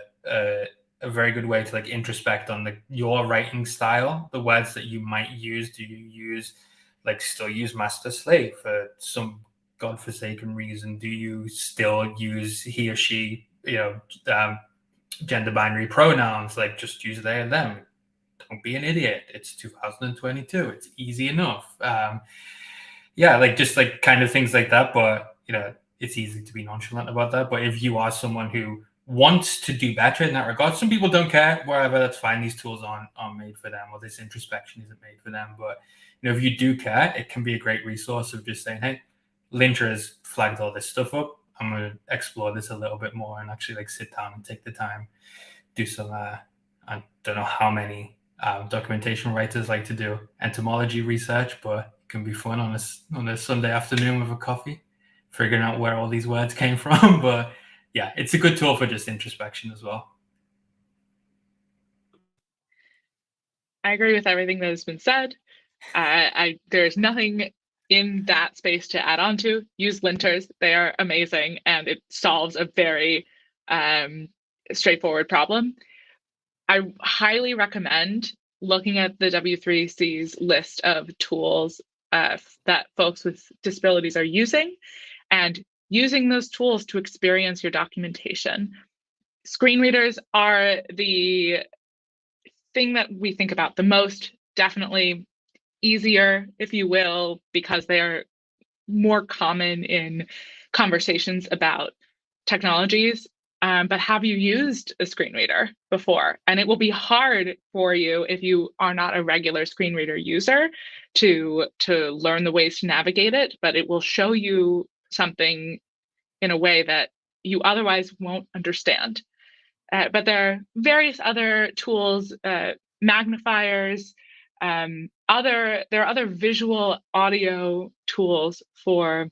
very good way to like introspect on your writing style, the words that you might use. Do you still use master slave for some godforsaken reason? Do you still use he or she, gender binary pronouns? Like just use they and them. don't be an idiot. It's 2022. It's easy enough. Yeah, like just like kind of things like that. But, you know, it's easy to be nonchalant about that. But if you are someone who wants to do better in that regard, some people don't care, wherever, that's fine. These tools aren't made for them, or this introspection isn't made for them. But, you know, if you do care, it can be a great resource of just saying, hey, Linter has flagged all this stuff up. I'm going to explore this a little bit more and actually like sit down and take the time, do some, I don't know how many documentation writers like to do etymology research, but it can be fun on a Sunday afternoon with a coffee, figuring out where all these words came from. But yeah, it's a good tool for just introspection as well. I agree with everything that has been said. There's nothing in that space to add on to. Use linters. They are amazing, and it solves a very straightforward problem. I highly recommend looking at the W3C's list of tools that folks with disabilities are using, and using those tools to experience your documentation. Screen readers are the thing that we think about the most, definitely easier, if you will, because they are more common in conversations about technologies. But have you used a screen reader before? And it will be hard for you if you are not a regular screen reader user to learn the ways to navigate it, but it will show you something in a way that you otherwise won't understand. But there are various other tools, magnifiers, there are other visual audio tools for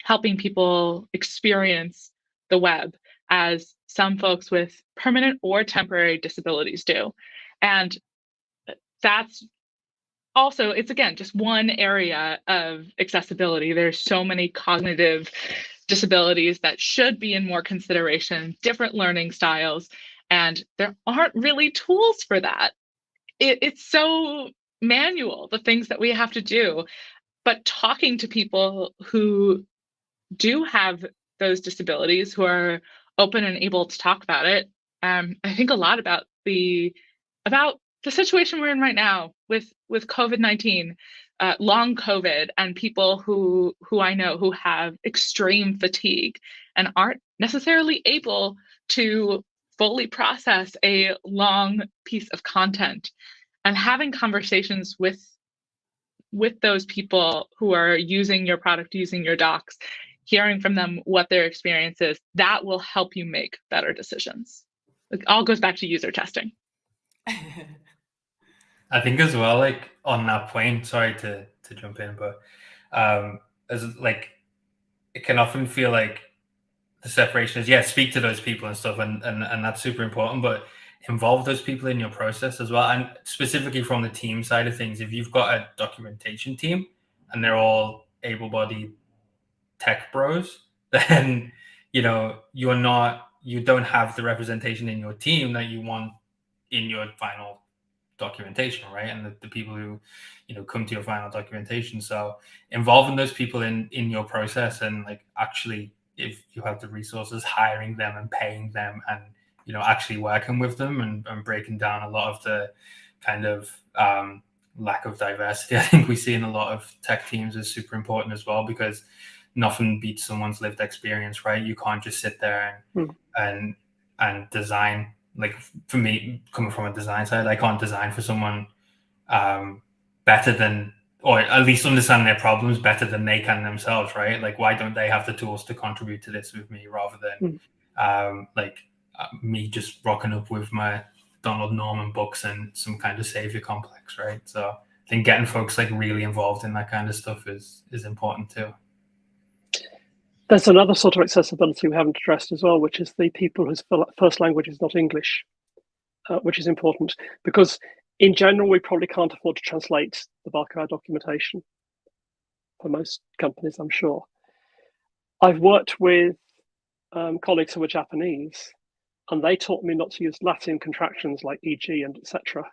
helping people experience the web, as some folks with permanent or temporary disabilities do. And that's also, it's again, just one area of accessibility. There's so many cognitive disabilities that should be in more consideration, different learning styles, and there aren't really tools for that. It's so manual, the things that we have to do. But talking to people who do have those disabilities, who are open and able to talk about it, I think a lot about the situation we're in right now with COVID-19, long COVID, and people who I know who have extreme fatigue and aren't necessarily able to fully process a long piece of content, and having conversations with those people who are using your product, using your docs, hearing from them what their experience is, that will help you make better decisions. It all goes back to user testing. I think as well, like on that point, sorry to jump in, but as like it can often feel like the separation is, yeah, speak to those people and stuff, and that's super important, but involve those people in your process as well. And specifically from the team side of things, if you've got a documentation team and they're all able-bodied tech bros, then you don't have the representation in your team that you want in your final documentation, right? And the people who come to your final documentation. So involving those people in your process, and like actually, if you have the resources, hiring them and paying them, and actually working with them and breaking down a lot of the kind of lack of diversity I think we see in a lot of tech teams is super important as well, because nothing beats someone's lived experience, right? You can't just sit there and design. Like for me, coming from a design side, I can't design for someone better than, or at least understand their problems better than they can themselves, right? Like, why don't they have the tools to contribute to this with me, rather than me just rocking up with my Donald Norman books and some kind of savior complex, right? So I think getting folks like really involved in that kind of stuff is important too. There's another sort of accessibility we haven't addressed as well, which is the people whose first language is not English, which is important, because in general, we probably can't afford to translate the bulk of our documentation for most companies, I'm sure. I've worked with colleagues who are Japanese, and they taught me not to use Latin contractions like e.g. and etc.,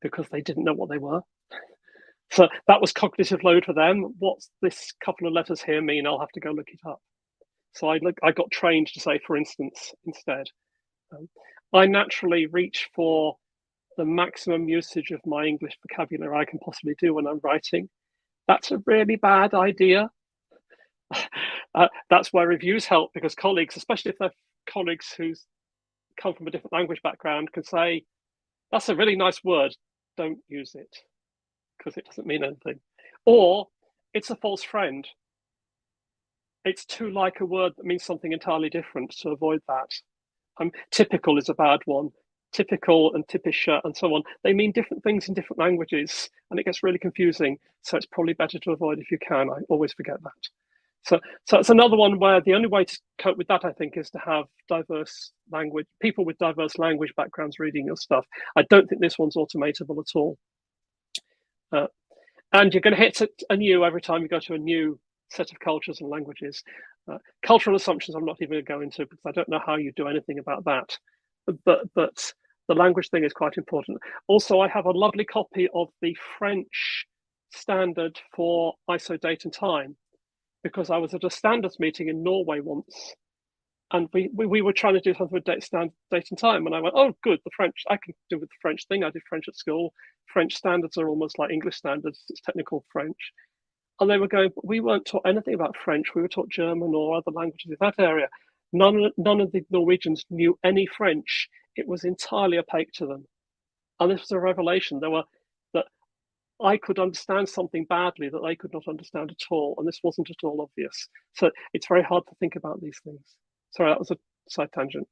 because they didn't know what they were. So that was cognitive load for them. What's this couple of letters here mean? I'll have to go look it up. So I got trained to say, for instance, instead. I naturally reach for the maximum usage of my English vocabulary I can possibly do when I'm writing. That's a really bad idea. That's where reviews help, because colleagues, especially if they're colleagues who come from a different language background, can say, that's a really nice word, don't use it, because it doesn't mean anything. Or it's a false friend. It's too like a word that means something entirely different, to avoid that. Typical is a bad one. Typical and typischer and so on, they mean different things in different languages, and it gets really confusing. So it's probably better to avoid if you can. I always forget that. So it's another one where the only way to cope with that, I think, is to have people with diverse language backgrounds reading your stuff. I don't think this one's automatable at all. And you're going to hit a new every time you go to a new set of cultures and languages. Cultural assumptions I'm not even going to go into, because I don't know how you do anything about that. But the language thing is quite important. Also, I have a lovely copy of the French standard for ISO date and time, because I was at a standards meeting in Norway once, and we were trying to do something with date and time, and I went, oh, good, the French, I can do with the French thing. I did French at school. French standards are almost like English standards. It's technical French. And they were going, but we weren't taught anything about French. We were taught German or other languages in that area. None of the Norwegians knew any French. It was entirely opaque to them. And this was a revelation. That I could understand something badly that they could not understand at all. And this wasn't at all obvious. So it's very hard to think about these things. Sorry, that was a side tangent.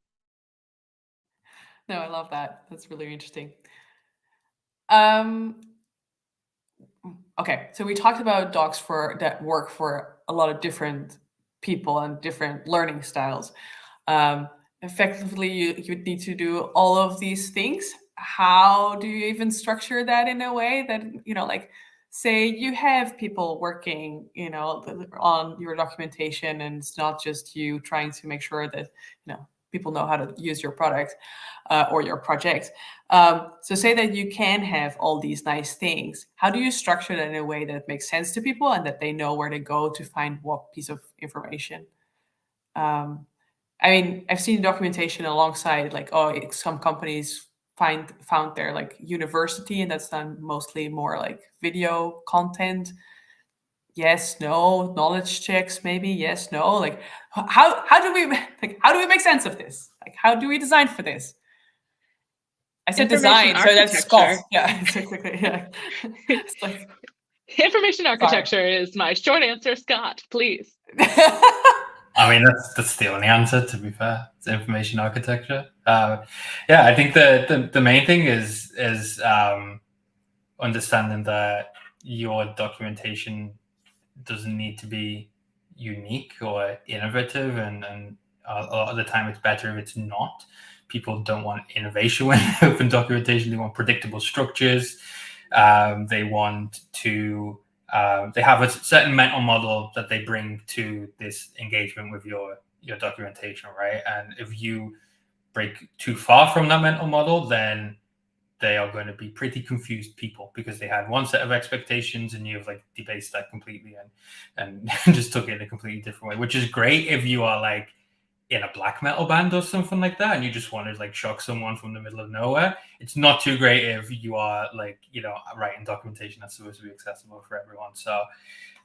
No, I love that. That's really interesting. Okay, so we talked about docs that work for a lot of different people and different learning styles. Effectively, you need to do all of these things. How do you even structure that in a way that, like, say you have people working, on your documentation, and it's not just you trying to make sure that, people know how to use your product or your project. So say that you can have all these nice things. How do you structure that in a way that makes sense to people and that they know where to go to find what piece of information? I mean, I've seen documentation alongside, like, some companies found their like university, and that's done mostly more like video content. Yes, no, knowledge checks, maybe yes, no. Like, how do we make sense of this? Like, how do we design for this? I said design, so that's Scott. Yeah, exactly. Yeah. It's like, information architecture is my short answer, Scott, please. I mean, that's the only answer, to be fair. It's information architecture. Yeah, I think the main thing is understanding that your documentation doesn't need to be unique or innovative, and a lot of the time it's better if it's not. People don't want innovation when they open documentation. They want predictable structures. They want to they have a certain mental model that they bring to this engagement with your documentation, right? And if you break too far from that mental model, then they are going to be pretty confused people, because they had one set of expectations and you've like debased that completely and just took it in a completely different way, which is great if you are like in a black metal band or something like that and you just want to like shock someone from the middle of nowhere. It's not too great if you are like, writing documentation that's supposed to be accessible for everyone. So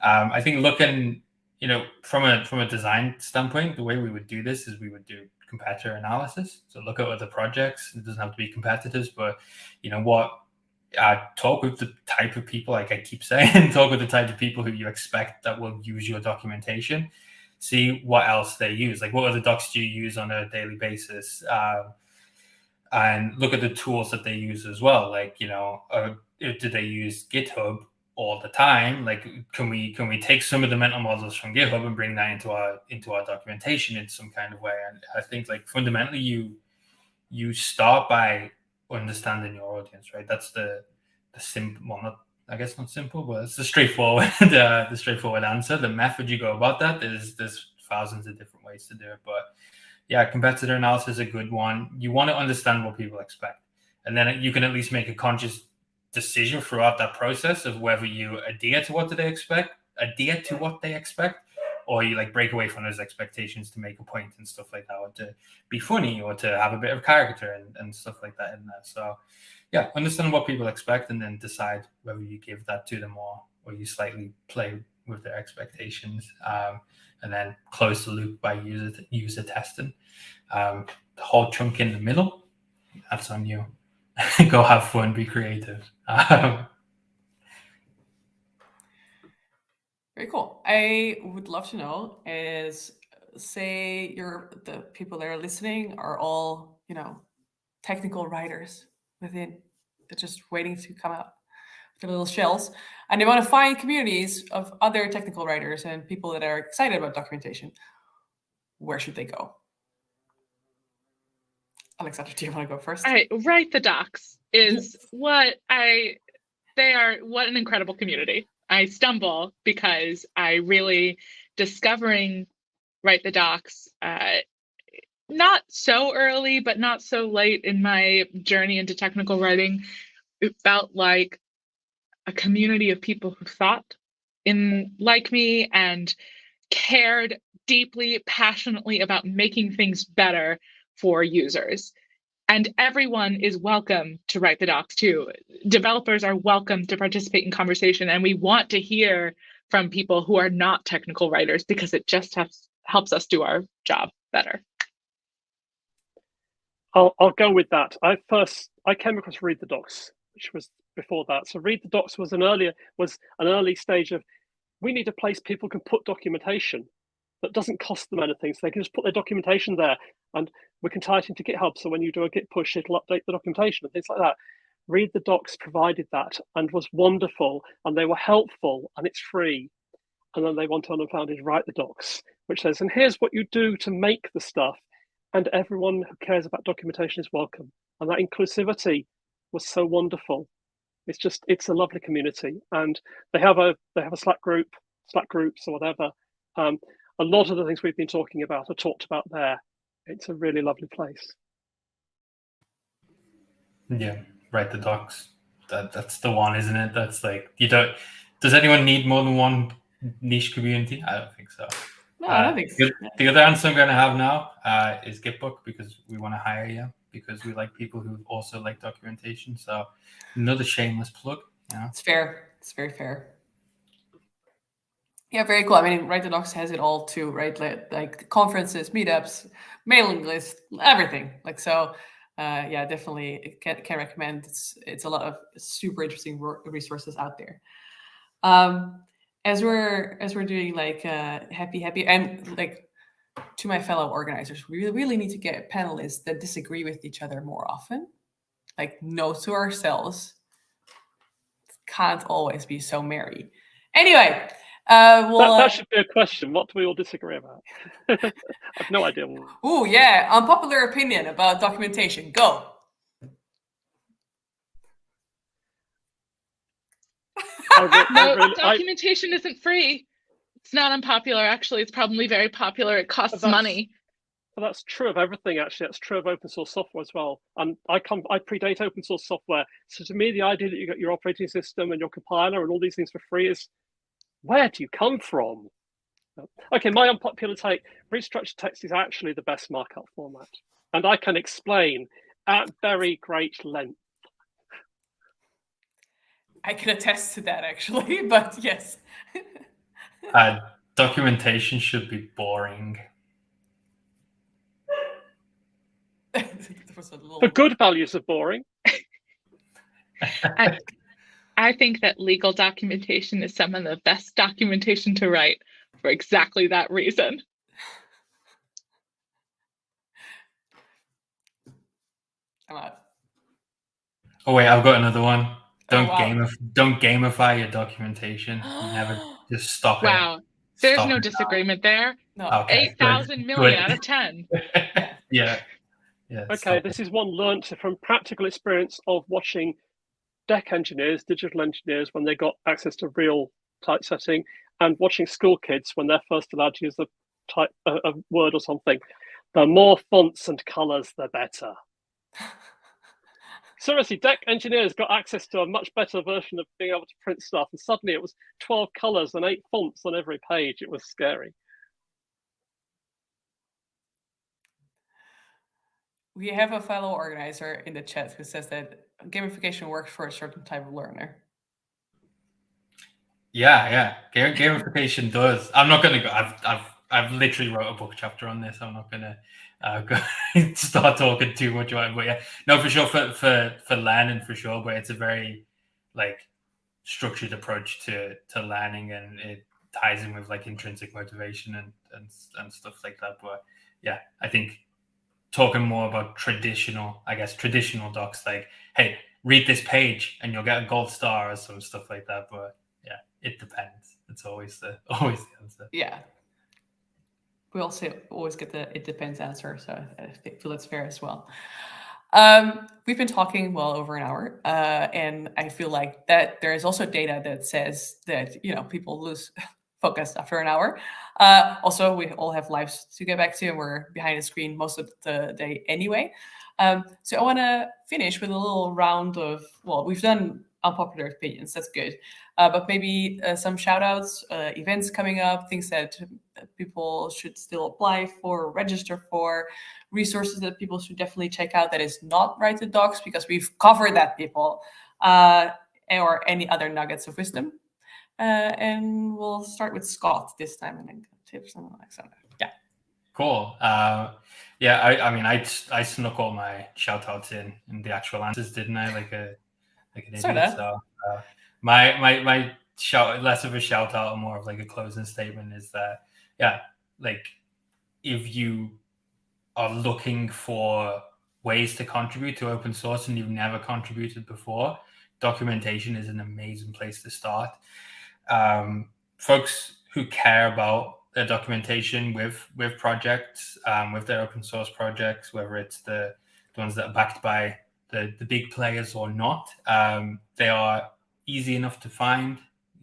I think looking, from a design standpoint, the way we would do this is we would do competitor analysis. So look at other projects. It doesn't have to be competitors, but talk with the type of people, like I keep saying, talk with the type of people who you expect that will use your documentation. See what else they use. Like, what other docs do you use on a daily basis? And look at the tools that they use as well. Like, do they use GitHub all the time? Like, can we take some of the mental models from GitHub and bring that into our documentation in some kind of way? And I think, like, fundamentally, you start by understanding your audience, right? That's the simple, well, not simple, but it's the straightforward answer. The method you go about that there's thousands of different ways to do it, but yeah, competitor analysis is a good one. You want to understand what people expect, and then you can at least make a conscious decision throughout that process of whether you adhere to what they expect, or you like break away from those expectations to make a point and stuff like that, or to be funny, or to have a bit of character and stuff like that in there. So yeah, understand what people expect and then decide whether you give that to them or you slightly play with their expectations, and then close the loop by user testing. The whole chunk in the middle, that's on you. Go have fun, be creative. Very cool. I would love to know is, say the people that are listening are all, technical writers within, they're just waiting to come out with their little shells, and they want to find communities of other technical writers and people that are excited about documentation. Where should they go? Alexandra, do you want to go first? All right, Write the Docs is what an incredible community. I stumble because I really discovering Write the Docs not so early, but not so late in my journey into technical writing. It felt like a community of people who thought like me and cared deeply, passionately about making things better for users. And everyone is welcome to write the docs too. Developers are welcome to participate in conversation, and we want to hear from people who are not technical writers because it just helps us do our job better. I'll go with that. I came across Read the Docs, which was before that. So Read the Docs was an early stage of, we need a place people can put documentation that doesn't cost them anything. So they can just put their documentation there, and we can tie it into GitHub. So when you do a Git push, it'll update the documentation and things like that. Read the Docs provided that and was wonderful, and they were helpful, and it's free. And then they went on and founded Write the Docs, which says, and here's what you do to make the stuff. And everyone who cares about documentation is welcome. And that inclusivity was so wonderful. It's a lovely community. And they have a Slack groups or whatever. A lot of the things we've been talking about are talked about there. It's a really lovely place. Yeah, Write the Docs. That's the one, isn't it? That's like, does anyone need more than one niche community? I don't think so. No, I don't think so. The other answer I'm going to have now is GitBook, because we want to hire you, because we like people who also like documentation. So another shameless plug. It's fair. It's very fair. Yeah, very cool. I mean, Write the Docs has it all too, right? Like conferences, meetups, mailing lists, everything. Yeah, definitely can recommend. It's a lot of super interesting resources out there. As we're doing like happy and like, to my fellow organizers, we really need to get panelists that disagree with each other more often. Like, no to ourselves. Can't always be so merry. Anyway, that should be a question. What do we all disagree about? I have no idea. Oh yeah, unpopular opinion about documentation. Go. Documentation isn't free. It's not unpopular. Actually, it's probably very popular. It costs money. Well, that's true of everything, actually. That's true of open source software as well. And I predate open source software. So to me, the idea that you get your operating system and your compiler and all these things for free is, where do you come from? Okay, my unpopular take, restructured text is actually the best markup format. And I can explain at very great length. I can attest to that, actually, but yes. Documentation should be boring. For good values of boring. I think that legal documentation is some of the best documentation to write for exactly that reason. I'm out. Oh wait, I've got another one. Don't gamify your documentation. Never just stop it. Wow. There's no disagreement there. No. Okay, 8,000 million out of 10. Yeah. Okay, this is one learnt from practical experience of watching deck engineers, digital engineers, when they got access to real typesetting, and watching school kids when they're first allowed to use a word or something. The more fonts and colors, the better. Seriously, deck engineers got access to a much better version of being able to print stuff, and suddenly it was 12 colors and 8 fonts on every page. It was scary. We have a fellow organizer in the chat who says that gamification works for a certain type of learner. Yeah. Gamification does. I'm not gonna go. I've literally wrote a book chapter on this. I'm not gonna go start talking too much about it. But yeah, no, for sure for learning for sure. But it's a very like structured approach to learning, and it ties in with like intrinsic motivation and stuff like that. But yeah, I think talking more about traditional docs, like, hey, read this page and you'll get a gold star or some stuff like that. But yeah, it depends. It's always the answer. Yeah. We also always get the "it depends" answer, so I feel that's fair as well. We've been talking well over an hour, and I feel like that there is also data that says that people lose focus after an hour. Also, we all have lives to get back to, and we're behind the screen most of the day anyway. So I want to finish with a little round of, well, we've done unpopular opinions, that's good, but maybe some shout outs, events coming up, things that people should still apply for, register for, resources that people should definitely check out that is not Write the Docs, because we've covered that, people, or any other nuggets of wisdom. And we'll start with Scott this time, and then tips on Alexandra. Yeah. Cool. Yeah, I mean, I snuck all my shout outs in the actual answers, didn't I? Like an idiot. So my shout, less of a shout out and more of like a closing statement, is that, yeah, like if you are looking for ways to contribute to open source and you've never contributed before, documentation is an amazing place to start. Folks who care about their documentation with projects, with their open source projects, whether it's the ones that are backed by the big players or not, they are easy enough to find.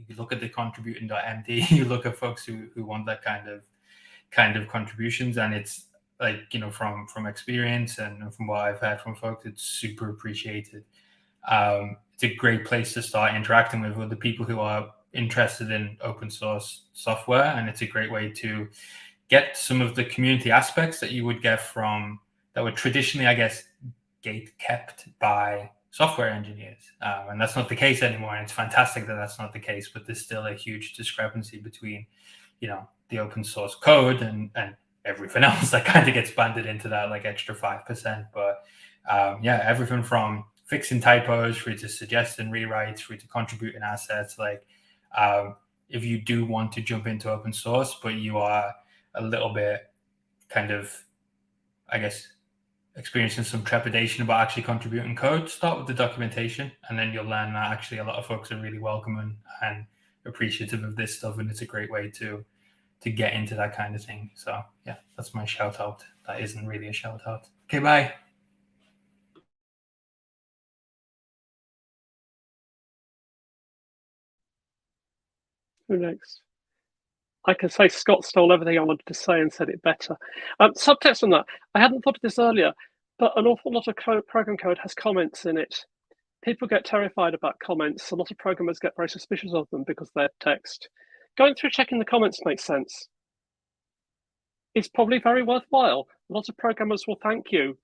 You look at the Contributing.today, you look at folks who want that kind of contributions, and it's like, from experience and from what I've heard from folks, it's super appreciated. It's a great place to start interacting with other people who are interested in open source software, and it's a great way to get some of the community aspects that you would get that were traditionally, I guess, gate kept by software engineers, and that's not the case anymore. And it's fantastic that that's not the case, but there's still a huge discrepancy between the open source code and everything else that kind of gets banded into that like extra 5%. But yeah, everything from fixing typos through to suggesting rewrites through to contributing assets. Like, if you do want to jump into open source, but you are a little bit kind of, I guess, experiencing some trepidation about actually contributing code, start with the documentation, and then you'll learn that actually a lot of folks are really welcoming and appreciative of this stuff, and it's a great way to get into that kind of thing. So yeah, that's my shout out. That isn't really a shout out. Okay, bye. Who next? I can say Scott stole everything I wanted to say and said it better. Subtext on that. I hadn't thought of this earlier, but an awful lot of program code has comments in it. People get terrified about comments. A lot of programmers get very suspicious of them because they're text. Going through checking the comments makes sense. It's probably very worthwhile. A lot of programmers will thank you.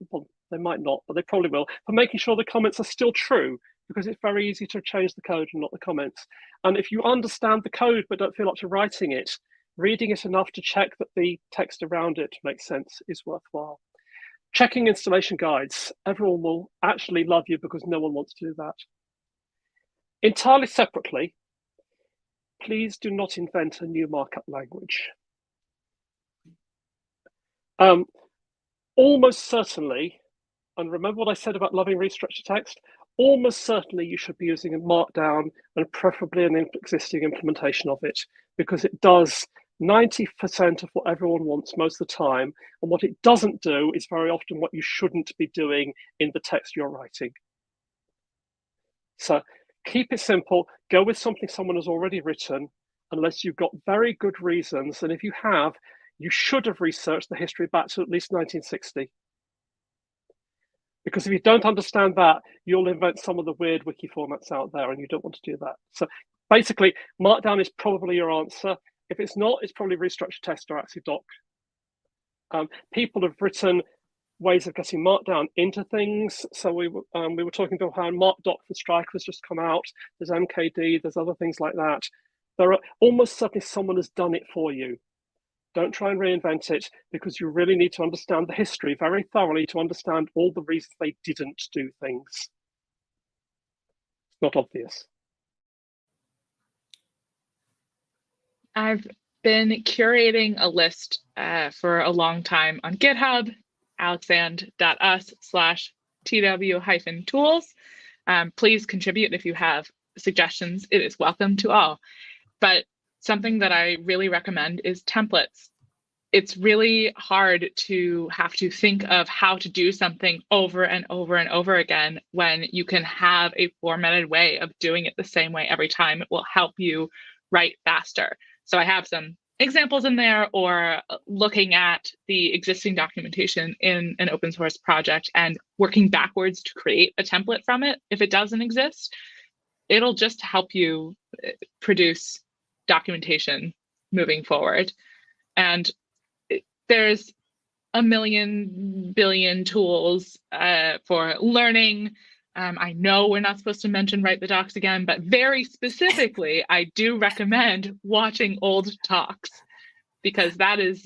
Well, they might not, but they probably will, for making sure the comments are still true, because it's very easy to change the code and not the comments. And if you understand the code but don't feel up to writing it, reading it enough to check that the text around it makes sense is worthwhile. Checking installation guides. Everyone will actually love you because no one wants to do that. Entirely separately, please do not invent a new markup language. Almost certainly, and remember what I said about loving restructured text, almost certainly you should be using a Markdown, and preferably an existing implementation of it, because it does 90% of what everyone wants most of the time. And what it doesn't do is very often what you shouldn't be doing in the text you're writing. So keep it simple, go with something someone has already written, unless you've got very good reasons. And if you have, you should have researched the history back to at least 1960. Because if you don't understand that, you'll invent some of the weird wiki formats out there, and you don't want to do that. So basically, Markdown is probably your answer. If it's not, it's probably restructured text or actually doc. People have written ways of getting Markdown into things. So we were talking about how Markdoc for Strike has just come out. There's MKD, there's other things like that. There are almost certainly someone has done it for you. Don't try and reinvent it, because you really need to understand the history very thoroughly to understand all the reasons they didn't do things. It's not obvious. I've been curating a list for a long time on GitHub, alexand.us/tw-tools. Please contribute if you have suggestions. It is welcome to all. But something that I really recommend is templates. It's really hard to have to think of how to do something over and over and over again when you can have a formatted way of doing it the same way every time. It will help you write faster. So I have some examples in there, or looking at the existing documentation in an open source project and working backwards to create a template from it. If it doesn't exist, it'll just help you produce documentation moving forward. And there's a billion tools for learning. I know we're not supposed to mention Write the Docs again, but very specifically, I do recommend watching old talks, because that is,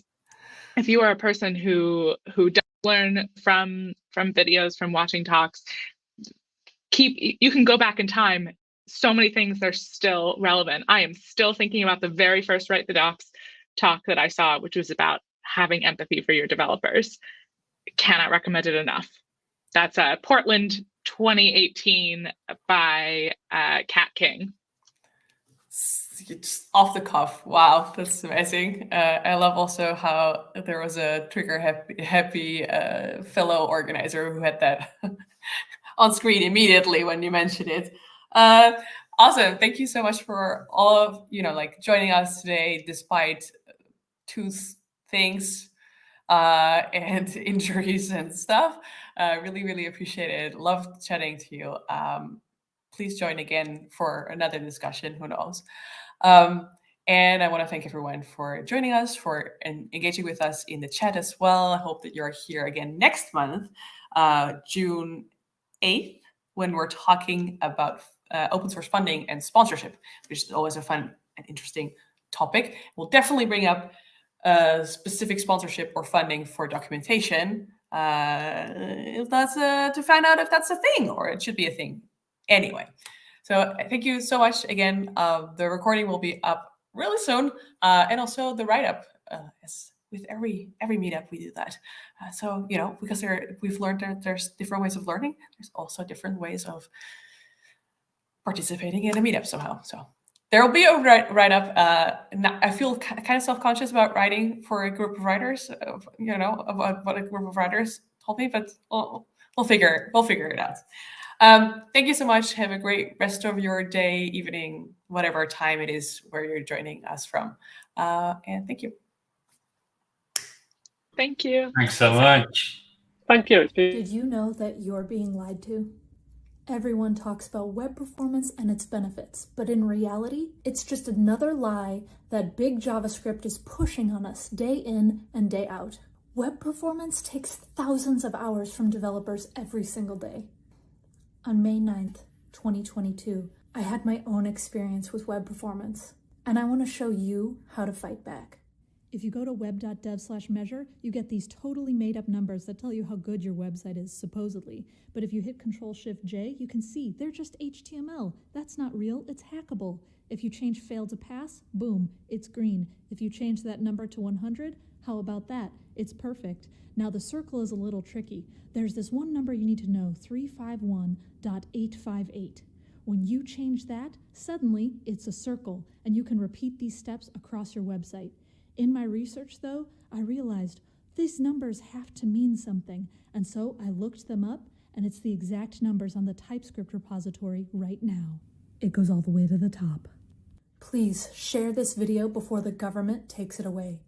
if you are a person who does learn from videos, from watching talks, you can go back in time. So many things are still relevant. I am still thinking about the very first Write the Docs talk that I saw, which was about having empathy for your developers. Cannot recommend it enough. That's Portland 2018 by Kat King. It's off the cuff. Wow, that's amazing. I love also how there was a trigger happy fellow organizer who had that on screen immediately when you mentioned it. Awesome. Thank you so much for all of joining us today, despite tooth things and injuries and stuff. Really appreciate it. Love chatting to you. Please join again for another discussion, who knows. And I want to thank everyone for joining us, and engaging with us in the chat as well. I hope that you're here again next month, June 8th, when we're talking about open source funding and sponsorship, which is always a fun and interesting topic. We'll definitely bring up specific sponsorship or funding for documentation, if that's to find out if that's a thing, or it should be a thing. Anyway, so thank you so much again. The recording will be up really soon, and also the write-up. As with every meetup, we do that. So because we've learned that there's different ways of learning. There's also different ways of participating in a meetup somehow. So there will be a write-up. I feel kind of self-conscious about writing for a group of writers, about what a group of writers told me, but we'll figure it out. Thank you so much. Have a great rest of your day, evening, whatever time it is where you're joining us from. And thank you. Thank you. Thanks so much. Thank you. Did you know that you're being lied to? Everyone talks about web performance and its benefits, but in reality, it's just another lie that big JavaScript is pushing on us day in and day out. Web performance takes thousands of hours from developers every single day. On May 9th, 2022, I had my own experience with web performance, and I want to show you how to fight back. If you go to web.dev/measure, you get these totally made up numbers that tell you how good your website is, supposedly. But if you hit Control-Shift-J, you can see they're just HTML. That's not real, it's hackable. If you change fail to pass, boom, it's green. If you change that number to 100, how about that? It's perfect. Now the circle is a little tricky. There's this one number you need to know, 351.858. When you change that, suddenly it's a circle, and you can repeat these steps across your website. In my research, though, I realized these numbers have to mean something, and so I looked them up, and it's the exact numbers on the TypeScript repository right now. It goes all the way to the top. Please share this video before the government takes it away.